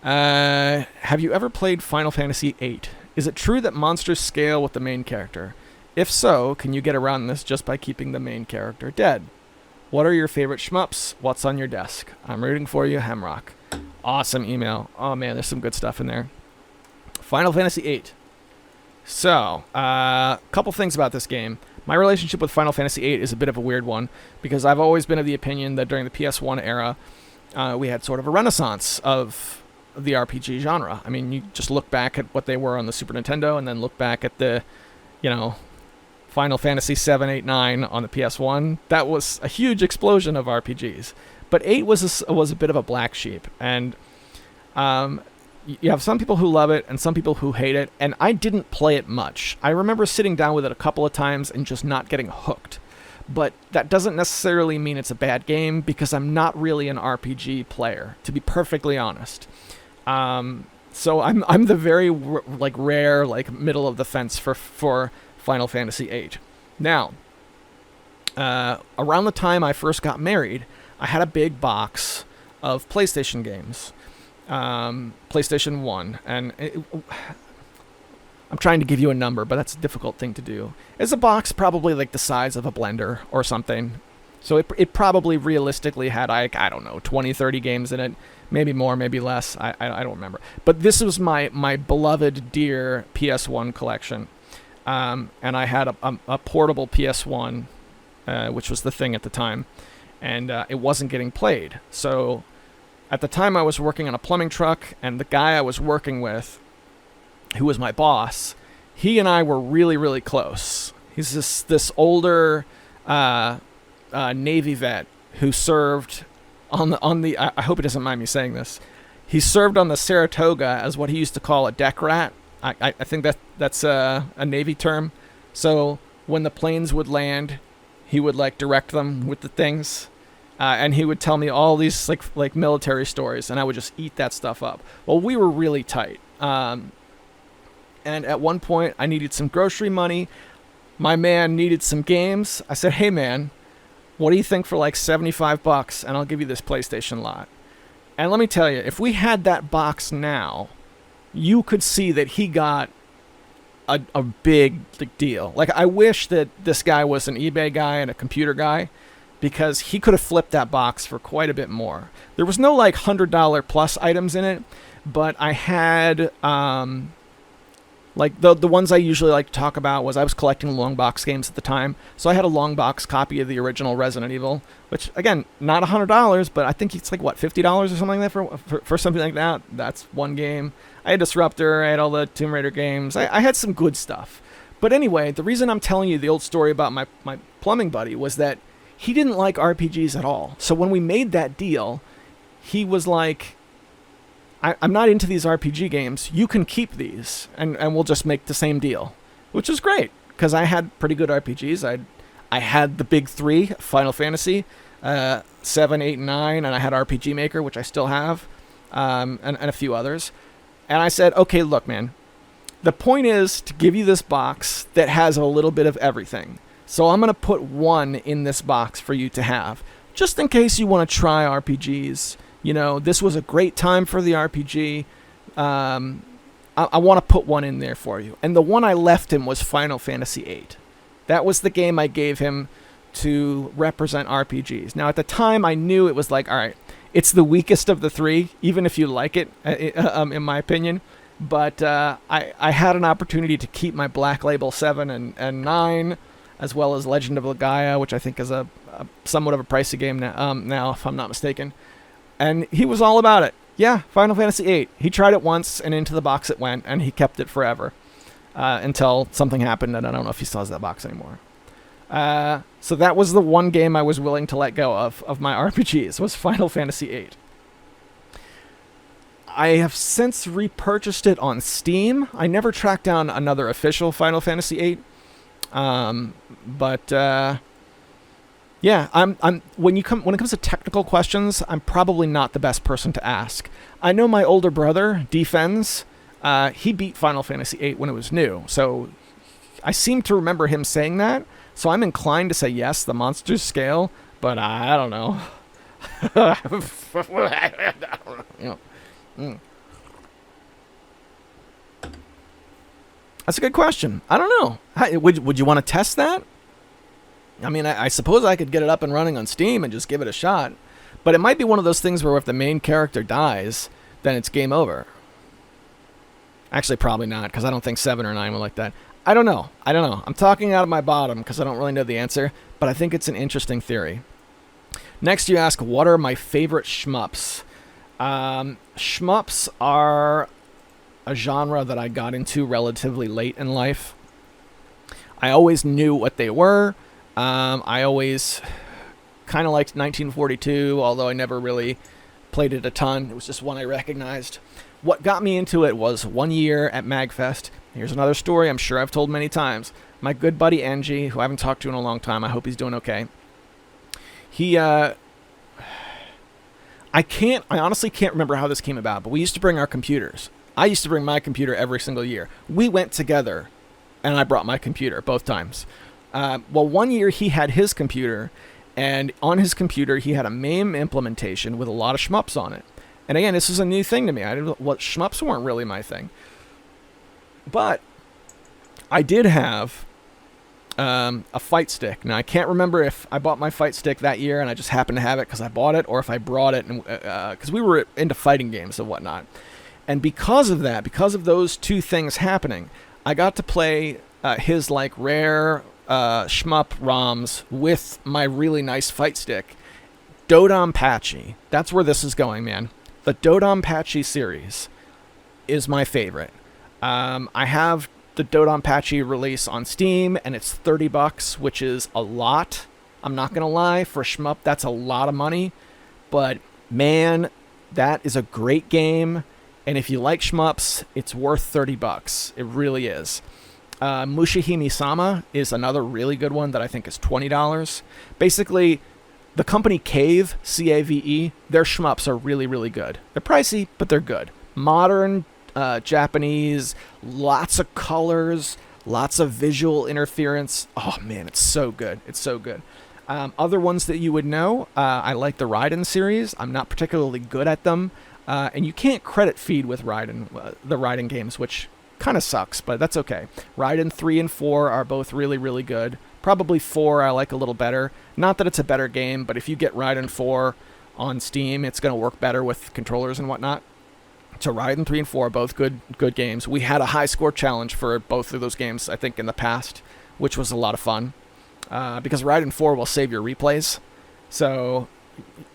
Have you ever played Final Fantasy VIII? Is it true that monsters scale with the main character? If so, can you get around this just by keeping the main character dead? What are your favorite shmups? What's on your desk? I'm rooting for you, Hemrock. Awesome email. Oh man, there's some good stuff in there. Final Fantasy VIII. So, couple things about this game. My relationship with Final Fantasy VIII is a bit of a weird one, because I've always been of the opinion that during the PS1 era, we had sort of a renaissance of the RPG genre. I mean, you just look back at what they were on the Super Nintendo, and then look back at the, Final Fantasy 7, 8, 9 on the PS1. That was a huge explosion of RPGs. But 8 was a bit of a black sheep, and you have some people who love it and some people who hate it, and I didn't play it much. I remember sitting down with it a couple of times and just not getting hooked. But that doesn't necessarily mean it's a bad game, because I'm not really an RPG player, to be perfectly honest. So I'm the very rare middle of the fence for Final Fantasy VIII. Now, around the time I first got married, I had a big box of PlayStation games. PlayStation 1, and I'm trying to give you a number, but that's a difficult thing to do. It's a box probably like the size of a blender or something. So it probably realistically had, I don't know, 20, 30 games in it. Maybe more, maybe less. I don't remember. But this was my beloved, dear PS1 collection. And I had a portable PS1, which was the thing at the time. And it wasn't getting played. So at the time I was working on a plumbing truck, and the guy I was working with, who was my boss, he and I were really, really close. He's this older Navy vet who served on the I hope he doesn't mind me saying this. He served on the Saratoga as what he used to call a deck rat. I think that's a Navy term. So when the planes would land, he would direct them with the things. And he would tell me all these like military stories, and I would just eat that stuff up. Well, we were really tight. And at one point, I needed some grocery money. My man needed some games. I said, hey, man, what do you think for $75, and I'll give you this PlayStation lot? And let me tell you, if we had that box now, you could see that he got a big deal. I wish that this guy was an eBay guy and a computer guy, because he could have flipped that box for quite a bit more. There was no $100 plus items in it, but I had the ones I usually like to talk about was I was collecting long box games at the time, so I had a long box copy of the original Resident Evil, which again, not $100, but I think it's $50 or something like that for something like that. That's one game. I had Disruptor, I had all the Tomb Raider games. I had some good stuff. But anyway, the reason I'm telling you the old story about my plumbing buddy was that he didn't like RPGs at all. So when we made that deal, he was like, I'm not into these RPG games. You can keep these, and we'll just make the same deal, which was great, because I had pretty good RPGs. I had the big three, Final Fantasy, 7, 8, and 9, and I had RPG Maker, which I still have, and a few others. And I said, okay, look, man, the point is to give you this box that has a little bit of everything. So I'm going to put one in this box for you to have, just in case you want to try RPGs. This was a great time for the RPG. I want to put one in there for you. And the one I left him was Final Fantasy VIII. That was the game I gave him to represent RPGs. Now, at the time, I knew it was all right, it's the weakest of the three, even if you like it, in my opinion. But I had an opportunity to keep my Black Label 7 and 9, as well as Legend of Legaia, which I think is a somewhat of a pricey game now, if I'm not mistaken. And he was all about it. Yeah, Final Fantasy VIII. He tried it once, and into the box it went, and he kept it forever. until something happened, and I don't know if he still has that box anymore. So that was the one game I was willing to let go of my RPGs, was Final Fantasy VIII. I have since repurchased it on Steam. I never tracked down another official Final Fantasy VIII. Yeah, when it comes to technical questions, I'm probably not the best person to ask. I know my older brother, Defense, he beat Final Fantasy VIII when it was new, so I seem to remember him saying that. So I'm inclined to say yes, the monsters scale, but I don't know. That's a good question. I don't know. Would you want to test that? I mean, I suppose I could get it up and running on Steam and just give it a shot. But it might be one of those things where if the main character dies, then it's game over. Actually, probably not, because I don't think 7 or 9 were like that. I don't know. I'm talking out of my bottom because I don't really know the answer, but I think it's an interesting theory. Next, you ask, what are my favorite shmups? Shmups are a genre that I got into relatively late in life. I always knew what they were. I always kind of liked 1942, although I never really played it a ton. It was just one I recognized. What got me into it was one year at MagFest. Here's another story I'm sure I've told many times. My good buddy Angie, who I haven't talked to in a long time, I hope he's doing okay. I honestly can't remember how this came about, but we used to bring our computers. I used to bring my computer every single year. We went together, and I brought my computer both times. Well, one year he had his computer, and on his computer he had a MAME implementation with a lot of shmups on it. And again, this is a new thing to me. Shmups weren't really my thing. But I did have a fight stick. Now, I can't remember if I bought my fight stick that year and I just happened to have it because I bought it, or if I brought it because we were into fighting games and whatnot. And because of that, because of those two things happening, I got to play his like rare shmup ROMs with my really nice fight stick. Dodonpachi. That's where this is going, man. The Dodonpachi series is my favorite. I have the Dodonpachi release on Steam, and it's $30, which is a lot. I'm not gonna lie, for a shmup, that's a lot of money. But man, that is a great game, and if you like shmups, it's worth $30. It really is. Mushihime-sama is another really good one that I think is $20. Basically, the company Cave, C-A-V-E, their shmups are really, really good. They're pricey, but they're good. Modern, Japanese, lots of colors, lots of visual interference. Oh man, it's so good. It's so good. Other ones that you would know, I like the Raiden series. I'm not particularly good at them. And you can't credit feed with Raiden, the Raiden games, which kind of sucks, but that's okay. Raiden 3 and 4 are both really, really good. Probably 4 I like a little better. Not that it's a better game, but if you get Raiden 4 on Steam, it's going to work better with controllers and whatnot. So Raiden 3 and 4 are both good games. We had a high score challenge for both of those games, I think, in the past, which was a lot of fun. Because Raiden 4 will save your replays. So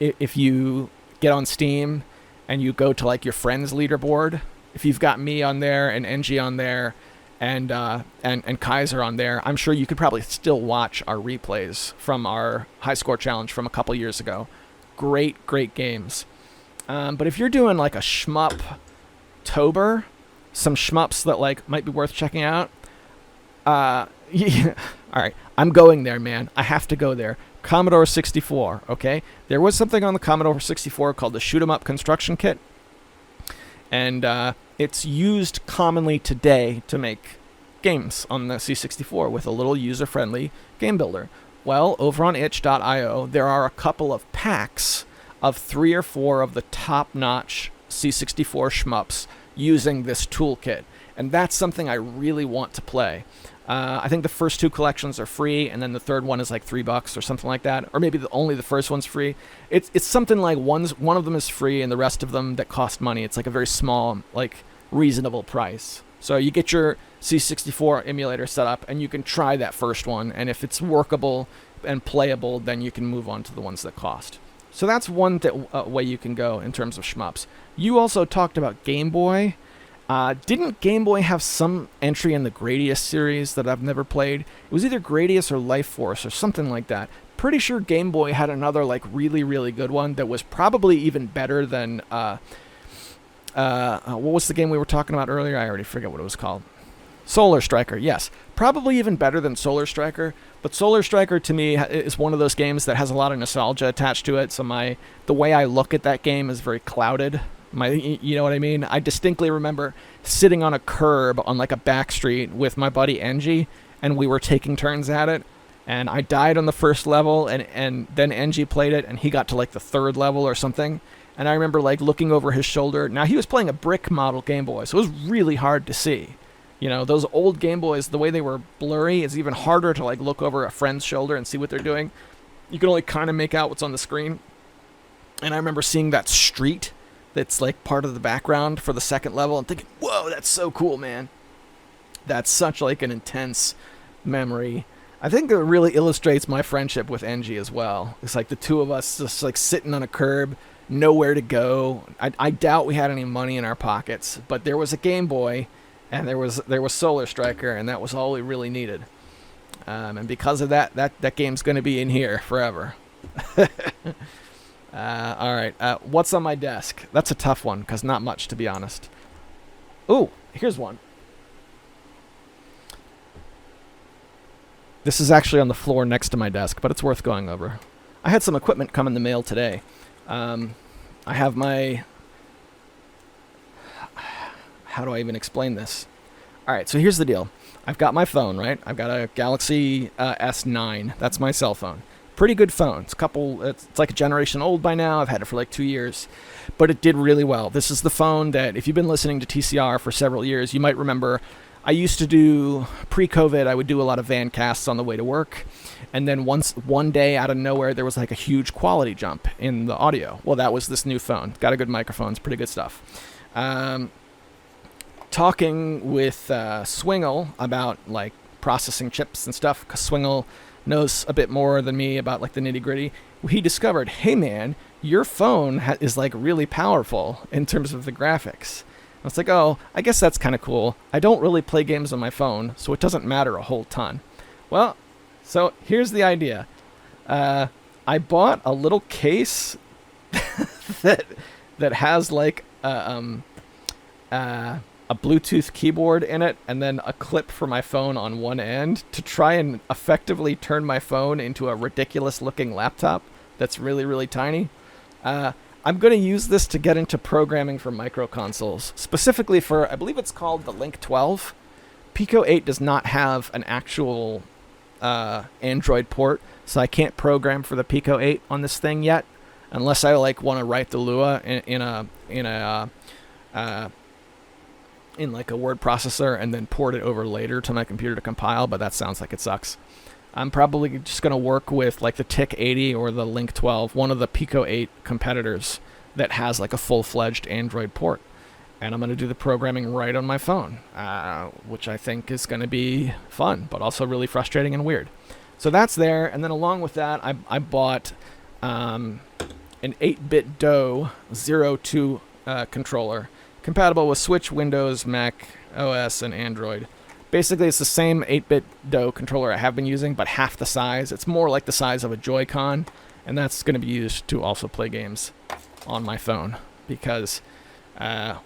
if you get on Steam and you go to like your friends leaderboard, if you've got me on there and NG on there and Kaiser on there, I'm sure you could probably still watch our replays from our high score challenge from a couple years ago. Great games. But if you're doing like a shmup-tober, some shmups that like might be worth checking out, yeah. All right, I'm going there, man. I have to go there. Commodore 64, okay? There was something on the Commodore 64 called the Shoot 'em Up Construction Kit, and it's used commonly today to make games on the C64 with a little user-friendly game builder. Well, over on itch.io, there are a couple of packs of 3 or 4 of the top-notch C64 shmups using this toolkit, and that's something I really want to play. I think the first 2 collections are free, and then the third one is like $3 or something like that, or maybe only the first one's free. It's something like one of them is free, and the rest of them that cost money. It's like a very small, like reasonable price. So you get your C64 emulator set up, and you can try that first one, and if it's workable and playable, then you can move on to the ones that cost. So that's one way you can go in terms of shmups. You also talked about Game Boy, Didn't Game Boy have some entry in the Gradius series that I've never played? It was either Gradius or Life Force or something like that. Pretty sure Game Boy had another like really, really good one that was probably even better than what was the game we were talking about earlier? I already forget what it was called. Solar Striker, yes. Probably even better than Solar Striker, but Solar Striker to me is one of those games that has a lot of nostalgia attached to it, so the way I look at that game is very clouded. You know what I mean? I distinctly remember sitting on a curb on like a back street with my buddy Engie, and we were taking turns at it, and I died on the first level, and then Engie played it, and he got to like the third level or something, and I remember like looking over his shoulder. Now, he was playing a brick model Game Boy, so it was really hard to see. You know, those old Game Boys, the way they were blurry, it's even harder to like look over a friend's shoulder and see what they're doing. You can only kind of make out what's on the screen. And I remember seeing that street that's like part of the background for the second level and thinking, whoa, that's so cool, man. That's such like an intense memory. I think it really illustrates my friendship with Engie as well. It's like the two of us just like sitting on a curb, nowhere to go. I doubt we had any money in our pockets, but there was a Game Boy, and there was Solar Striker, and that was all we really needed. And because of that game's going to be in here forever. All right, what's on my desk? That's a tough one, because not much, to be honest. Ooh, here's one. This is actually on the floor next to my desk, but it's worth going over. I had some equipment come in the mail today. I have my... How do I even explain this? All right, so here's the deal. I've got my phone, right? I've got a Galaxy S9. That's my cell phone. Pretty good phone. It's like a generation old by now. I've had it for like 2 years, but it did really well. This is the phone that, if you've been listening to TCR for several years, you might remember. I used to do, pre-COVID, I would do a lot of van casts on the way to work. And then one day out of nowhere, there was like a huge quality jump in the audio. Well, that was this new phone. Got a good microphone. It's pretty good stuff. Talking with Swingle about like processing chips and stuff, because Swingle knows a bit more than me about like the nitty gritty. He discovered, hey man, your phone is like really powerful in terms of the graphics. I was like, oh, I guess that's kind of cool. I don't really play games on my phone, so it doesn't matter a whole ton. Well, so here's the idea. I bought a little case that has like a Bluetooth keyboard in it, and then a clip for my phone on one end to try and effectively turn my phone into a ridiculous looking laptop that's really, really tiny. I'm going to use this to get into programming for micro consoles, specifically for, I believe it's called the Link 12. Pico 8 does not have an actual Android port, so I can't program for the Pico 8 on this thing yet, unless I like want to write the Lua in like a word processor and then port it over later to my computer to compile, but that sounds like it sucks. I'm probably just going to work with like the TIC 80 or the Link 12, one of the Pico 8 competitors that has like a full-fledged Android port. And I'm going to do the programming right on my phone, which I think is going to be fun, but also really frustrating and weird. So that's there, and then along with that, I bought an 8-bit DOE 02 controller, compatible with Switch, Windows, Mac OS, and Android. Basically, it's the same 8-bit DOE controller I have been using, but half the size. It's more like the size of a Joy-Con, and that's going to be used to also play games on my phone, because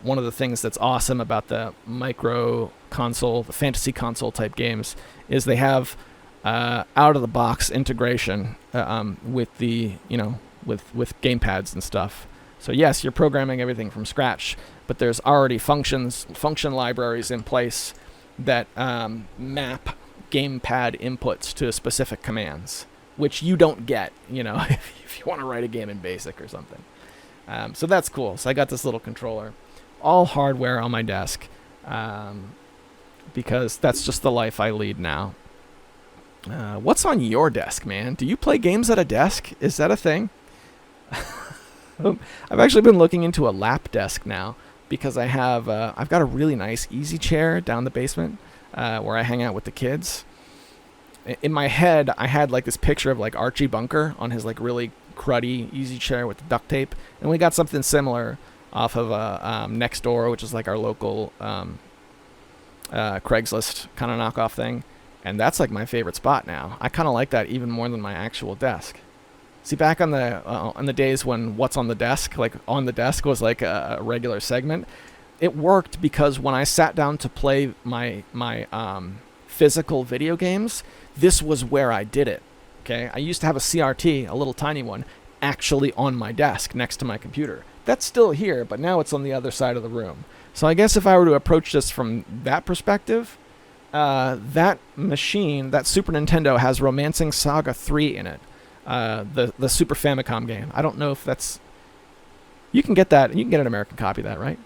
one of the things that's awesome about the micro console, the fantasy console type games, is they have out-of-the-box integration with the, with gamepads and stuff. So yes, you're programming everything from scratch, but there's already function libraries in place that map gamepad inputs to specific commands, which you don't get, if you want to write a game in BASIC or something. So that's cool. So I got this little controller, all hardware on my desk, because that's just the life I lead now. What's on your desk, man? Do you play games at a desk? Is that a thing? I've actually been looking into a lap desk now, because I've got a really nice easy chair down the basement where I hang out with the kids. In my head, I had like this picture of like Archie Bunker on his like really cruddy easy chair with the duct tape, and we got something similar off of Nextdoor, which is like our local Craigslist kind of knockoff thing. And that's like my favorite spot now. I kind of like that even more than my actual desk. See, back on the days when what's on the desk, like on the desk was like a regular segment, it worked because when I sat down to play my physical video games, this was where I did it. Okay, I used to have a CRT, a little tiny one, actually on my desk next to my computer. That's still here, but now it's on the other side of the room. So I guess if I were to approach this from that perspective, that machine, that Super Nintendo, has Romancing Saga 3 in it. The Super Famicom game. I don't know if that's... You can get that. You can get an American copy of that, right?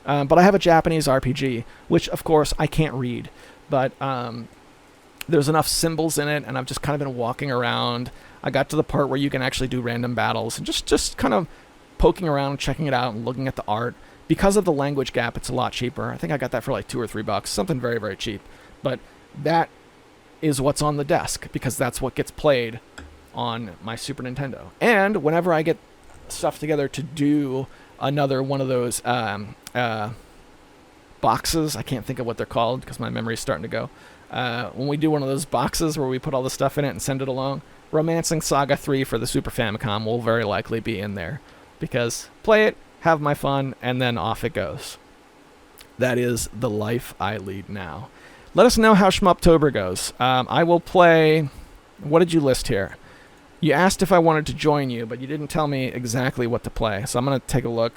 But I have a Japanese RPG, which, of course, I can't read. But there's enough symbols in it, and I've just kind of been walking around. I got to the part where you can actually do random battles, and just kind of poking around, checking it out, and looking at the art. Because of the language gap, it's a lot cheaper. I think I got that for like $2 or $3, something very, very cheap. But that is what's on the desk, because that's what gets played on my Super Nintendo. And whenever I get stuff together to do another one of those boxes, I can't think of what they're called because my memory's starting to go. When we do one of those boxes where we put all the stuff in it and send it along, Romancing Saga 3 for the Super Famicom will very likely be in there, because play it, have my fun, and then off it goes. That is the life I lead now. Let us know how Shmuptober goes. I will play... What did you list here? You asked if I wanted to join you, but you didn't tell me exactly what to play, so I'm going to take a look.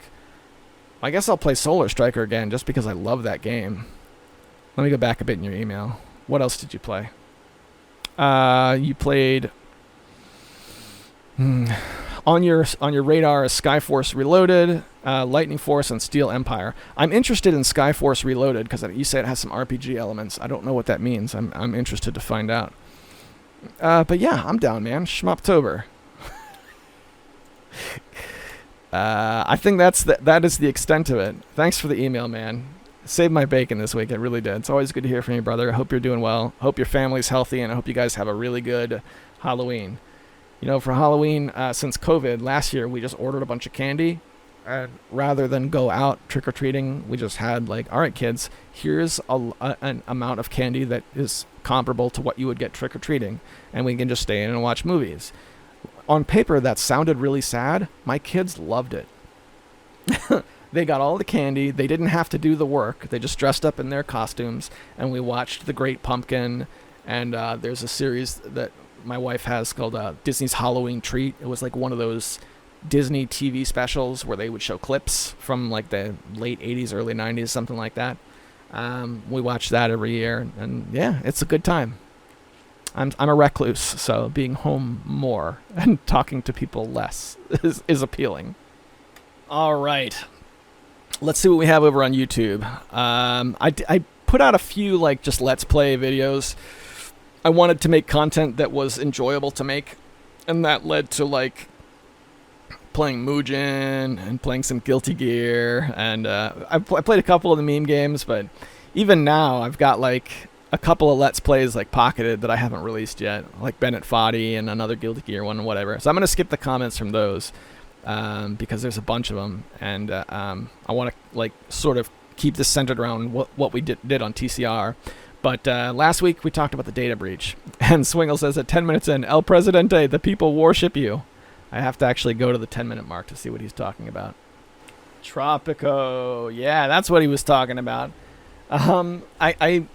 I guess I'll play Solar Striker again, just because I love that game. Let me go back a bit in your email. What else did you play? You played... On your radar is Skyforce Reloaded, Lightning Force, and Steel Empire. I'm interested in Skyforce Reloaded because you say it has some RPG elements. I don't know what that means. I'm interested to find out. But yeah, I'm down, man. Shmuptober. I think that is the extent of it. Thanks for the email, man. Saved my bacon this week. It really did. It's always good to hear from you, brother. I hope you're doing well. Hope your family's healthy, and I hope you guys have a really good Halloween. You know, for Halloween, since COVID, last year, we just ordered a bunch of candy. And rather than go out trick-or-treating, we just had like, all right, kids, here's an amount of candy that is comparable to what you would get trick-or-treating, and we can just stay in and watch movies. On paper, that sounded really sad. My kids loved it. They got all the candy. They didn't have to do the work. They just dressed up in their costumes, and we watched The Great Pumpkin, and there's a series that my wife has called Disney's Halloween Treat. It was like one of those Disney TV specials where they would show clips from like the late 80s, early 90s, something like that. We watch that every year, and yeah, it's a good time. I'm a recluse, so being home more and talking to people less is appealing. All right. Let's see what we have over on YouTube. I put out a few like just Let's Play videos. I wanted to make content that was enjoyable to make, and that led to like playing Mugen and playing some Guilty Gear, and I played a couple of the meme games, but even now I've got like a couple of Let's Plays like pocketed that I haven't released yet, like Bennett Foddy and another Guilty Gear one, whatever. So I'm going to skip the comments from those because there's a bunch of them, and I want to like sort of keep this centered around what we did on TCR. But last week we talked about the data breach, and Swingle says at 10 minutes in, El Presidente, the people worship you. I have to actually go to the 10-minute mark to see what he's talking about. Tropico. Yeah, that's what he was talking about. I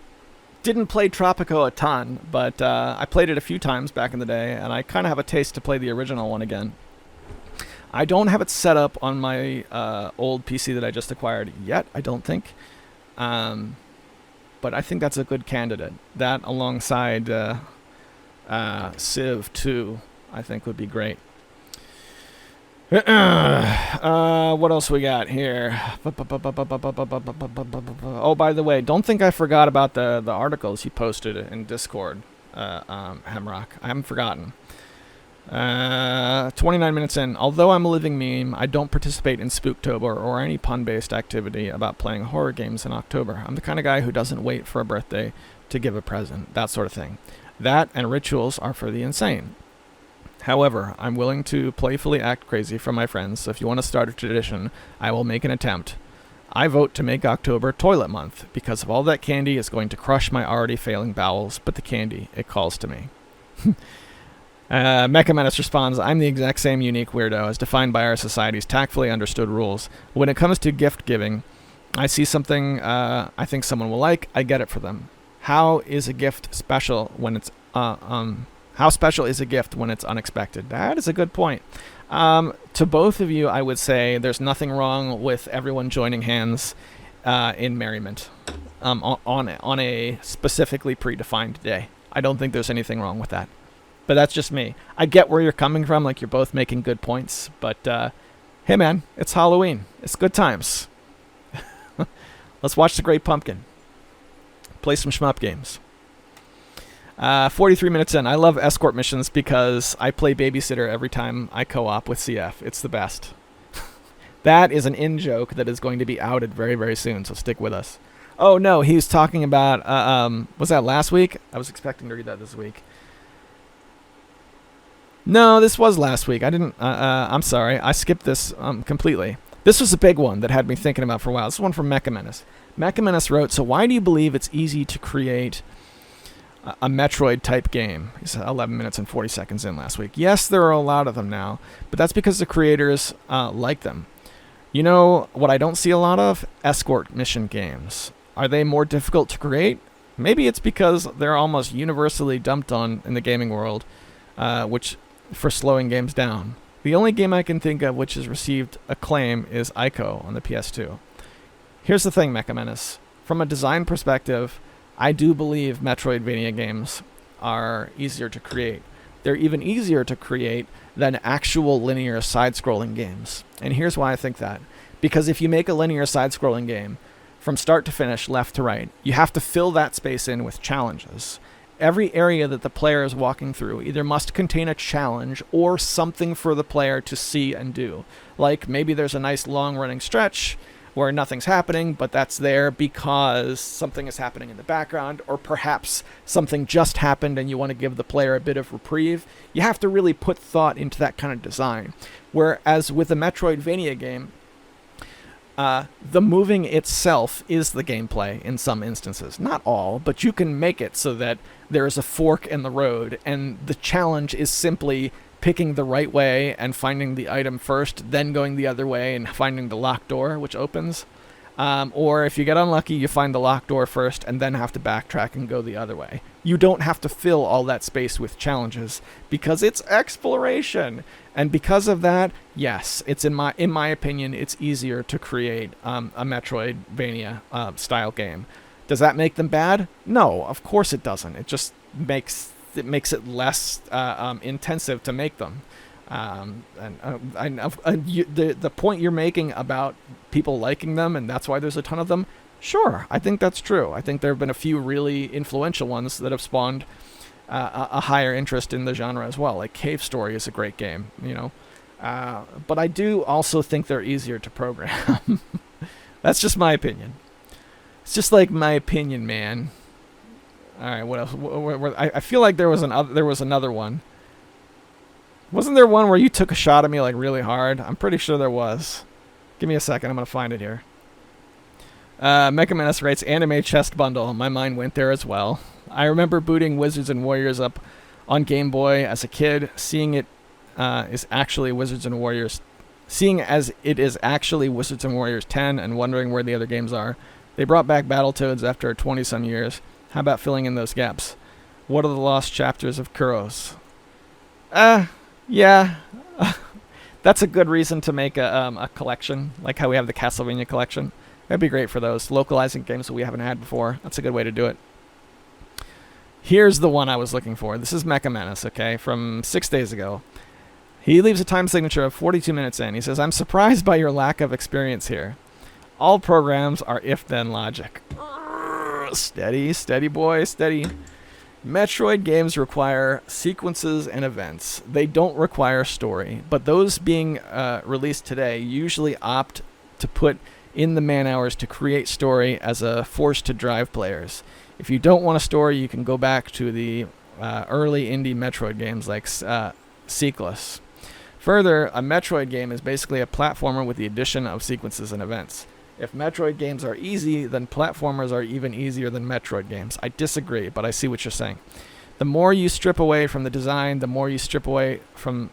didn't play Tropico a ton, but I played it a few times back in the day, and I kind of have a taste to play the original one again. I don't have it set up on my old PC that I just acquired yet, I don't think. But I think that's a good candidate. That alongside Civ 2, I think would be great. What else we got here? Oh, by the way, don't think I forgot about the articles he posted in Discord, Hemrock. I haven't forgotten. 29 minutes in. Although I'm a living meme, I don't participate in Spooktober or any pun-based activity about playing horror games in October. I'm the kind of guy who doesn't wait for a birthday to give a present, that sort of thing. That and rituals are for the insane. However, I'm willing to playfully act crazy for my friends, so if you want to start a tradition, I will make an attempt. I vote to make October Toilet Month, because of all that candy is going to crush my already failing bowels, but the candy, it calls to me. Mecha Menace responds, I'm the exact same unique weirdo as defined by our society's tactfully understood rules. When it comes to gift giving, I see something I think someone will like, I get it for them. How is a gift special when it's how special is a gift when it's unexpected? That is a good point. To both of you, I would say there's nothing wrong with everyone joining hands in merriment on a specifically predefined day. I don't think there's anything wrong with that. But that's just me. I get where you're coming from, like you're both making good points. But, hey man, it's Halloween. It's good times. Let's watch The Great Pumpkin. Play some shmup games. 43 minutes in. I love escort missions because I play babysitter every time I co-op with CF. It's the best. That is an in-joke that is going to be outed very, very soon, so stick with us. Oh, no, he was talking about, was that last week? I was expecting to read that this week. No, this was last week. I didn't, I'm sorry. I skipped this completely. This was a big one that had me thinking about for a while. This is one from Mecha Menace. Mecha Menace wrote, so why do you believe it's easy to create a Metroid-type game? He's 11 minutes and 40 seconds in last week. Yes, there are a lot of them now, but that's because the creators like them. You know what I don't see a lot of? Escort mission games. Are they more difficult to create? Maybe it's because they're almost universally dumped on in the gaming world, which for slowing games down. The only game I can think of which has received acclaim is Ico on the PS2. Here's the thing, Mecha Menace. From a design perspective, I do believe Metroidvania games are easier to create. They're even easier to create than actual linear side-scrolling games. And here's why I think that. Because if you make a linear side-scrolling game, from start to finish, left to right, you have to fill that space in with challenges. Every area that the player is walking through either must contain a challenge or something for the player to see and do. Like maybe there's a nice long-running stretch where nothing's happening, but that's there because something is happening in the background, or perhaps something just happened and you want to give the player a bit of reprieve. You have to really put thought into that kind of design. Whereas with a Metroidvania game, the moving itself is the gameplay in some instances. Not all, but you can make it so that there is a fork in the road, and the challenge is simply picking the right way and finding the item first, then going the other way and finding the locked door, which opens. Or if you get unlucky, you find the locked door first and then have to backtrack and go the other way. You don't have to fill all that space with challenges because it's exploration. And because of that, yes, it's in my opinion, it's easier to create a Metroidvania style game. Does that make them bad? No, of course it doesn't. It just makes it less intensive to make them. The point you're making about people liking them and that's why there's a ton of them, sure, I think that's true. I think there have been a few really influential ones that have spawned a higher interest in the genre as well. Like Cave Story is a great game, you know. But I do also think they're easier to program. That's just my opinion. It's just like my opinion, man. All right, what else? I feel like there was another one. Wasn't there one where you took a shot at me like really hard? I'm pretty sure there was. Give me a second. I'm going to find it here. Mecha Menace writes, Anime Chest Bundle. My mind went there as well. I remember booting Wizards and Warriors up on Game Boy as a kid, seeing it is actually Wizards and Warriors 10 and wondering where the other games are. They brought back Battletoads after 20-some years. How about filling in those gaps? What are the lost chapters of Kuros? Yeah. That's a good reason to make a collection, like how we have the Castlevania collection. That'd be great for those. Localizing games that we haven't had before. That's a good way to do it. Here's the one I was looking for. This is Mecha Menace, okay, from 6 days ago. He leaves a time signature of 42 minutes in. He says, I'm surprised by your lack of experience here. All programs are if-then logic. Steady, boy, steady. Metroid games require sequences and events. They don't require story, but those being released today usually opt to put in the man hours to create story as a force to drive players. If you don't want a story, you can go back to the early indie Metroid games like sequeless. Further, a Metroid game is basically a platformer with the addition of sequences and events. If Metroid games are easy, then platformers are even easier than Metroid games. I disagree, but I see what you're saying. The more you strip away from the design, the more you strip away from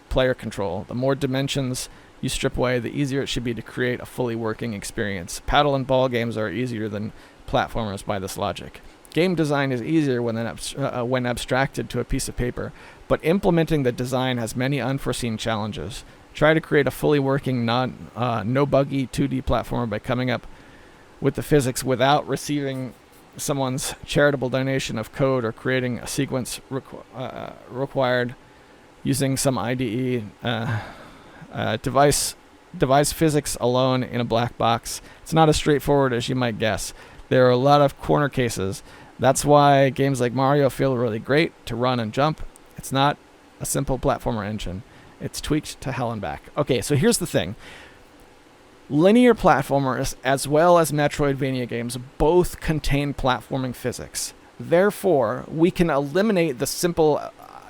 player control. The more dimensions you strip away, the easier it should be to create a fully working experience. Paddle and ball games are easier than platformers by this logic. Game design is easier when abstracted to a piece of paper, but implementing the design has many unforeseen challenges. Try to create a fully working, no buggy 2D platformer by coming up with the physics without receiving someone's charitable donation of code or creating a sequence required using some IDE device physics alone in a black box. It's not as straightforward as you might guess. There are a lot of corner cases. That's why games like Mario feel really great to run and jump. It's not a simple platformer engine. It's tweaked to hell and back. Okay, so here's the thing. Linear platformers, as well as Metroidvania games, both contain platforming physics. Therefore, we can eliminate the simple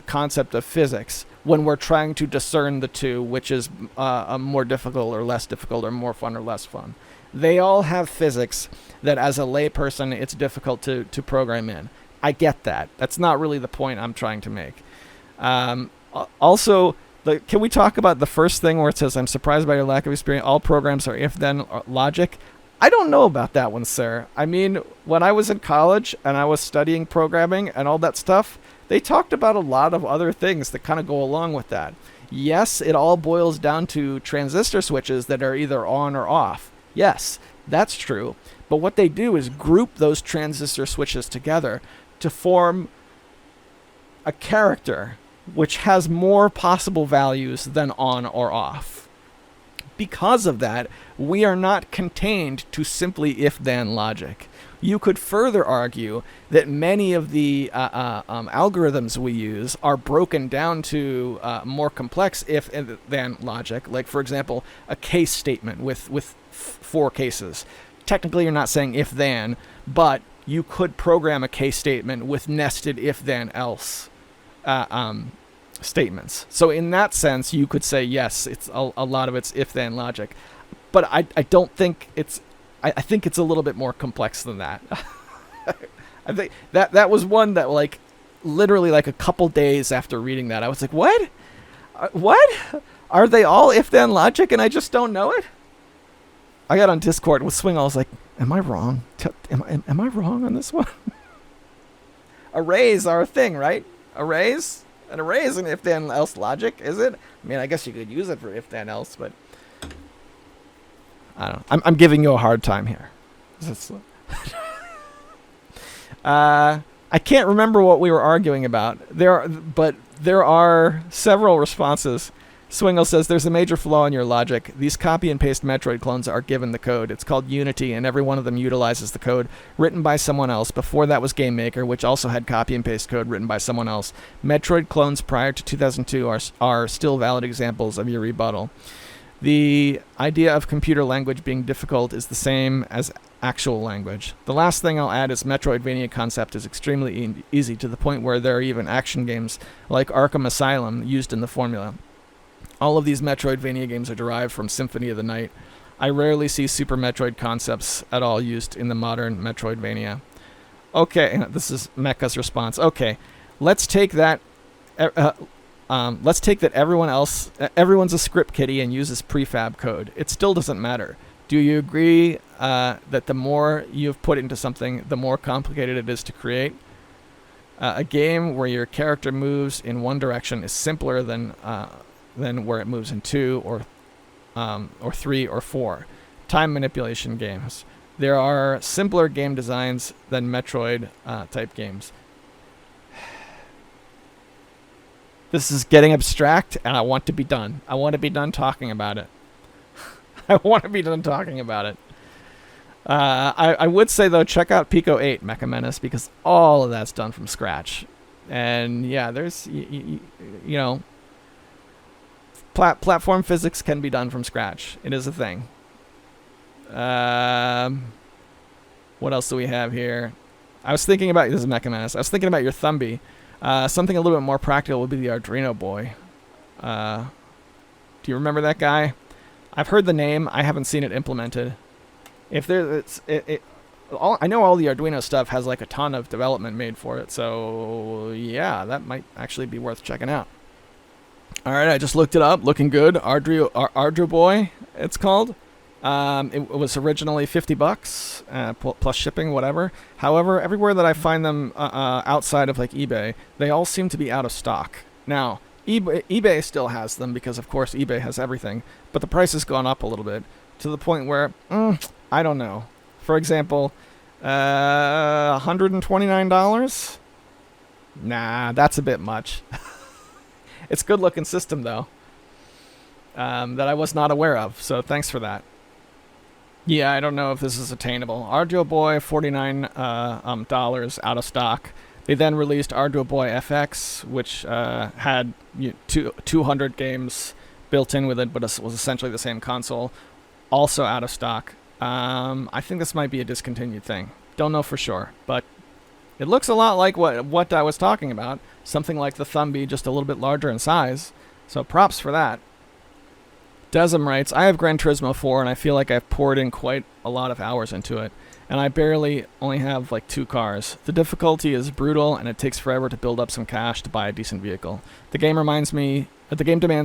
concept of physics when we're trying to discern the two, which is more difficult or less difficult, or more fun or less fun. They all have physics that, as a layperson, it's difficult to program in. I get that. That's not really the point I'm trying to make. Also, can we talk about the first thing where it says, I'm surprised by your lack of experience, all programs are if-then logic? I don't know about that one, sir. I mean, when I was in college and I was studying programming and all that stuff, they talked about a lot of other things that kind of go along with that. Yes, it all boils down to transistor switches that are either on or off. Yes, that's true. But what they do is group those transistor switches together to form a character which has more possible values than on or off. Because of that, we are not contained to simply if-then logic. You could further argue that many of the algorithms we use are broken down to more complex if-then logic. Like, for example, a case statement with 4 cases. Technically, you're not saying if-then, but you could program a case statement with nested if-then-else statements. So in that sense, you could say, yes, it's a lot of it's if-then logic. But I don't think it's... I think it's a little bit more complex than that. I think that was one that, like, literally like a couple days after reading that, I was like, what? What? Are they all if-then logic and I just don't know it? I got on Discord with Swingle. I was like, am I wrong? Am I wrong on this one? Arrays are a thing, right? Arrays? An array is an if-then else logic, is it? I mean, I guess you could use it for if-then else, but... I don't know. I'm giving you a hard time here. I can't remember what we were arguing about. But there are several responses. Swingle says, there's a major flaw in your logic. These copy and paste Metroid clones are given the code. It's called Unity, and every one of them utilizes the code written by someone else. Before that was Game Maker, which also had copy and paste code written by someone else. Metroid clones prior to 2002 are still valid examples of your rebuttal. The idea of computer language being difficult is the same as actual language. The last thing I'll add is Metroidvania concept is extremely easy, to the point where there are even action games like Arkham Asylum used in the formula. All of these Metroidvania games are derived from Symphony of the Night. I rarely see Super Metroid concepts at all used in the modern Metroidvania. Okay, this is Mecha's response. Okay, let's take that... let's take that everyone's a script kiddie and uses prefab code. It still doesn't matter. Do you agree that the more you've put into something, the more complicated it is to create? A game where your character moves in one direction is simpler than where it moves in 2 or 3 or 4. Time manipulation games. There are simpler game designs than Metroid type games. This is getting abstract, and I want to be done. I want to be done talking about it. I want to be done talking about it. I would say, though, check out Pico 8 Mecha Menace, because all of that's done from scratch. And, yeah, there's, you know, platform physics can be done from scratch. It is a thing. What else do we have here? I was thinking about... This is Mecha Menace. I was thinking about your Thumby. Something a little bit more practical would be the Arduino boy. Do you remember that guy? I've heard the name. I haven't seen it implemented. If there's, I know all the Arduino stuff has like a ton of development made for it. So yeah, that might actually be worth checking out. All right, I just looked it up. Looking good. Arduino Boy, it's called. It was originally $50 plus shipping, whatever. However, everywhere that I find them outside of like eBay, they all seem to be out of stock. Now, eBay still has them because, of course, eBay has everything. But the price has gone up a little bit to the point where, I don't know. For example, $129? Nah, that's a bit much. It's a good-looking system, though, that I was not aware of. So thanks for that. Yeah, I don't know if this is attainable. Arduino Boy, $49 out of stock. They then released Arduino Boy FX, which had 200 games built in with it, but it was essentially the same console. Also out of stock. I think this might be a discontinued thing. Don't know for sure, but it looks a lot like what I was talking about. Something like the Thumby, just a little bit larger in size. So props for that. Desm writes, I have Gran Turismo 4, and I feel like I've poured in quite a lot of hours into it, and I barely only have like 2 cars. The difficulty is brutal, and it takes forever to build up some cash to buy a decent vehicle. The game demands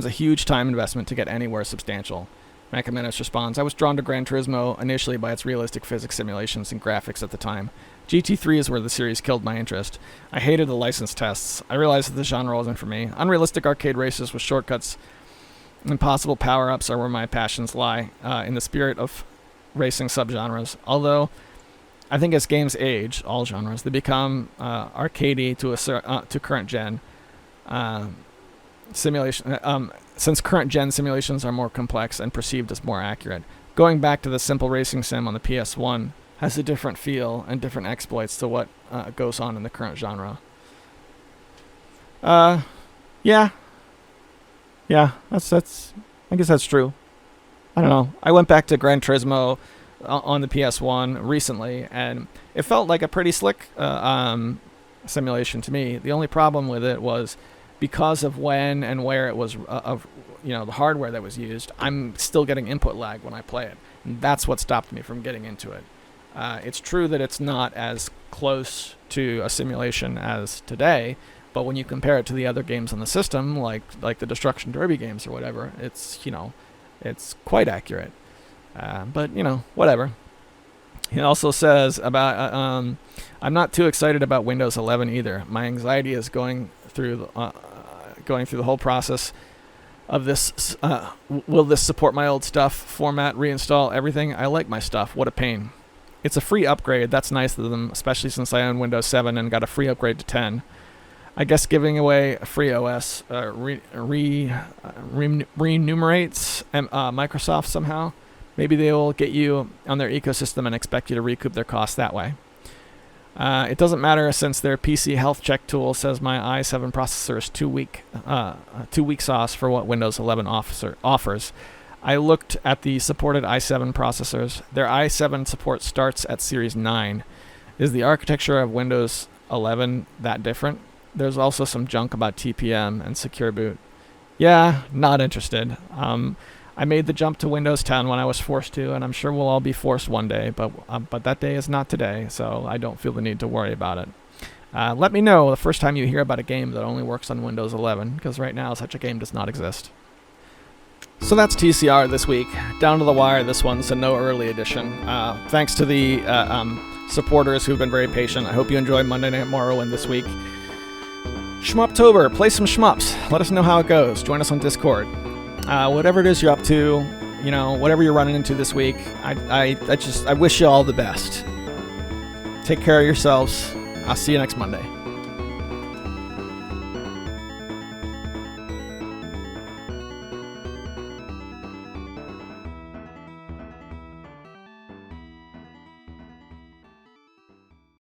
a huge time investment to get anywhere substantial. Mechamenace responds, I was drawn to Gran Turismo initially by its realistic physics simulations and graphics at the time. GT3 is where the series killed my interest. I hated the license tests. I realized that the genre wasn't for me. Unrealistic arcade races with shortcuts, impossible power-ups are where my passions lie, in the spirit of racing subgenres. Although, I think as games age, all genres, they become arcadey to current gen simulation. Since current gen simulations are more complex and perceived as more accurate, going back to the simple racing sim on the PS1 has a different feel and different exploits to what goes on in the current genre. Yeah. Yeah, that's. I guess that's true. I don't know. I went back to Gran Turismo on the PS1 recently, and it felt like a pretty slick simulation to me. The only problem with it was because of when and where it was the hardware that was used. I'm still getting input lag when I play it, and that's what stopped me from getting into it. It's true that it's not as close to a simulation as today. But when you compare it to the other games on the system, like the Destruction Derby games or whatever, it's quite accurate. But whatever. He also says about I'm not too excited about Windows 11 either. My anxiety is going through the whole process of this. Will this support my old stuff? Format, reinstall, everything. I like my stuff. What a pain. It's a free upgrade. That's nice of them, especially since I own Windows 7 and got a free upgrade to 10. I guess giving away a free OS remunerates Microsoft somehow. Maybe they will get you on their ecosystem and expect you to recoup their costs that way. It doesn't matter since their PC health check tool says my i7 processor is too weak sauce for what Windows 11 offers. I looked at the supported i7 processors. Their i7 support starts at Series 9. Is the architecture of Windows 11 that different? There's also some junk about TPM and Secure Boot. Yeah, not interested. I made the jump to Windows 10 when I was forced to, and I'm sure we'll all be forced one day, but that day is not today, so I don't feel the need to worry about it. Let me know the first time you hear about a game that only works on Windows 11, because right now such a game does not exist. So that's TCR this week. Down to the wire, this one's a no early edition. Thanks to the supporters who've been very patient. I hope you enjoy Monday Night Morrowind this week. Shmuptober, play some shmups. Let us know how it goes. Join us on Discord. Whatever it is you're up to, whatever you're running into this week, I wish you all the best. Take care of yourselves. I'll see you next Monday.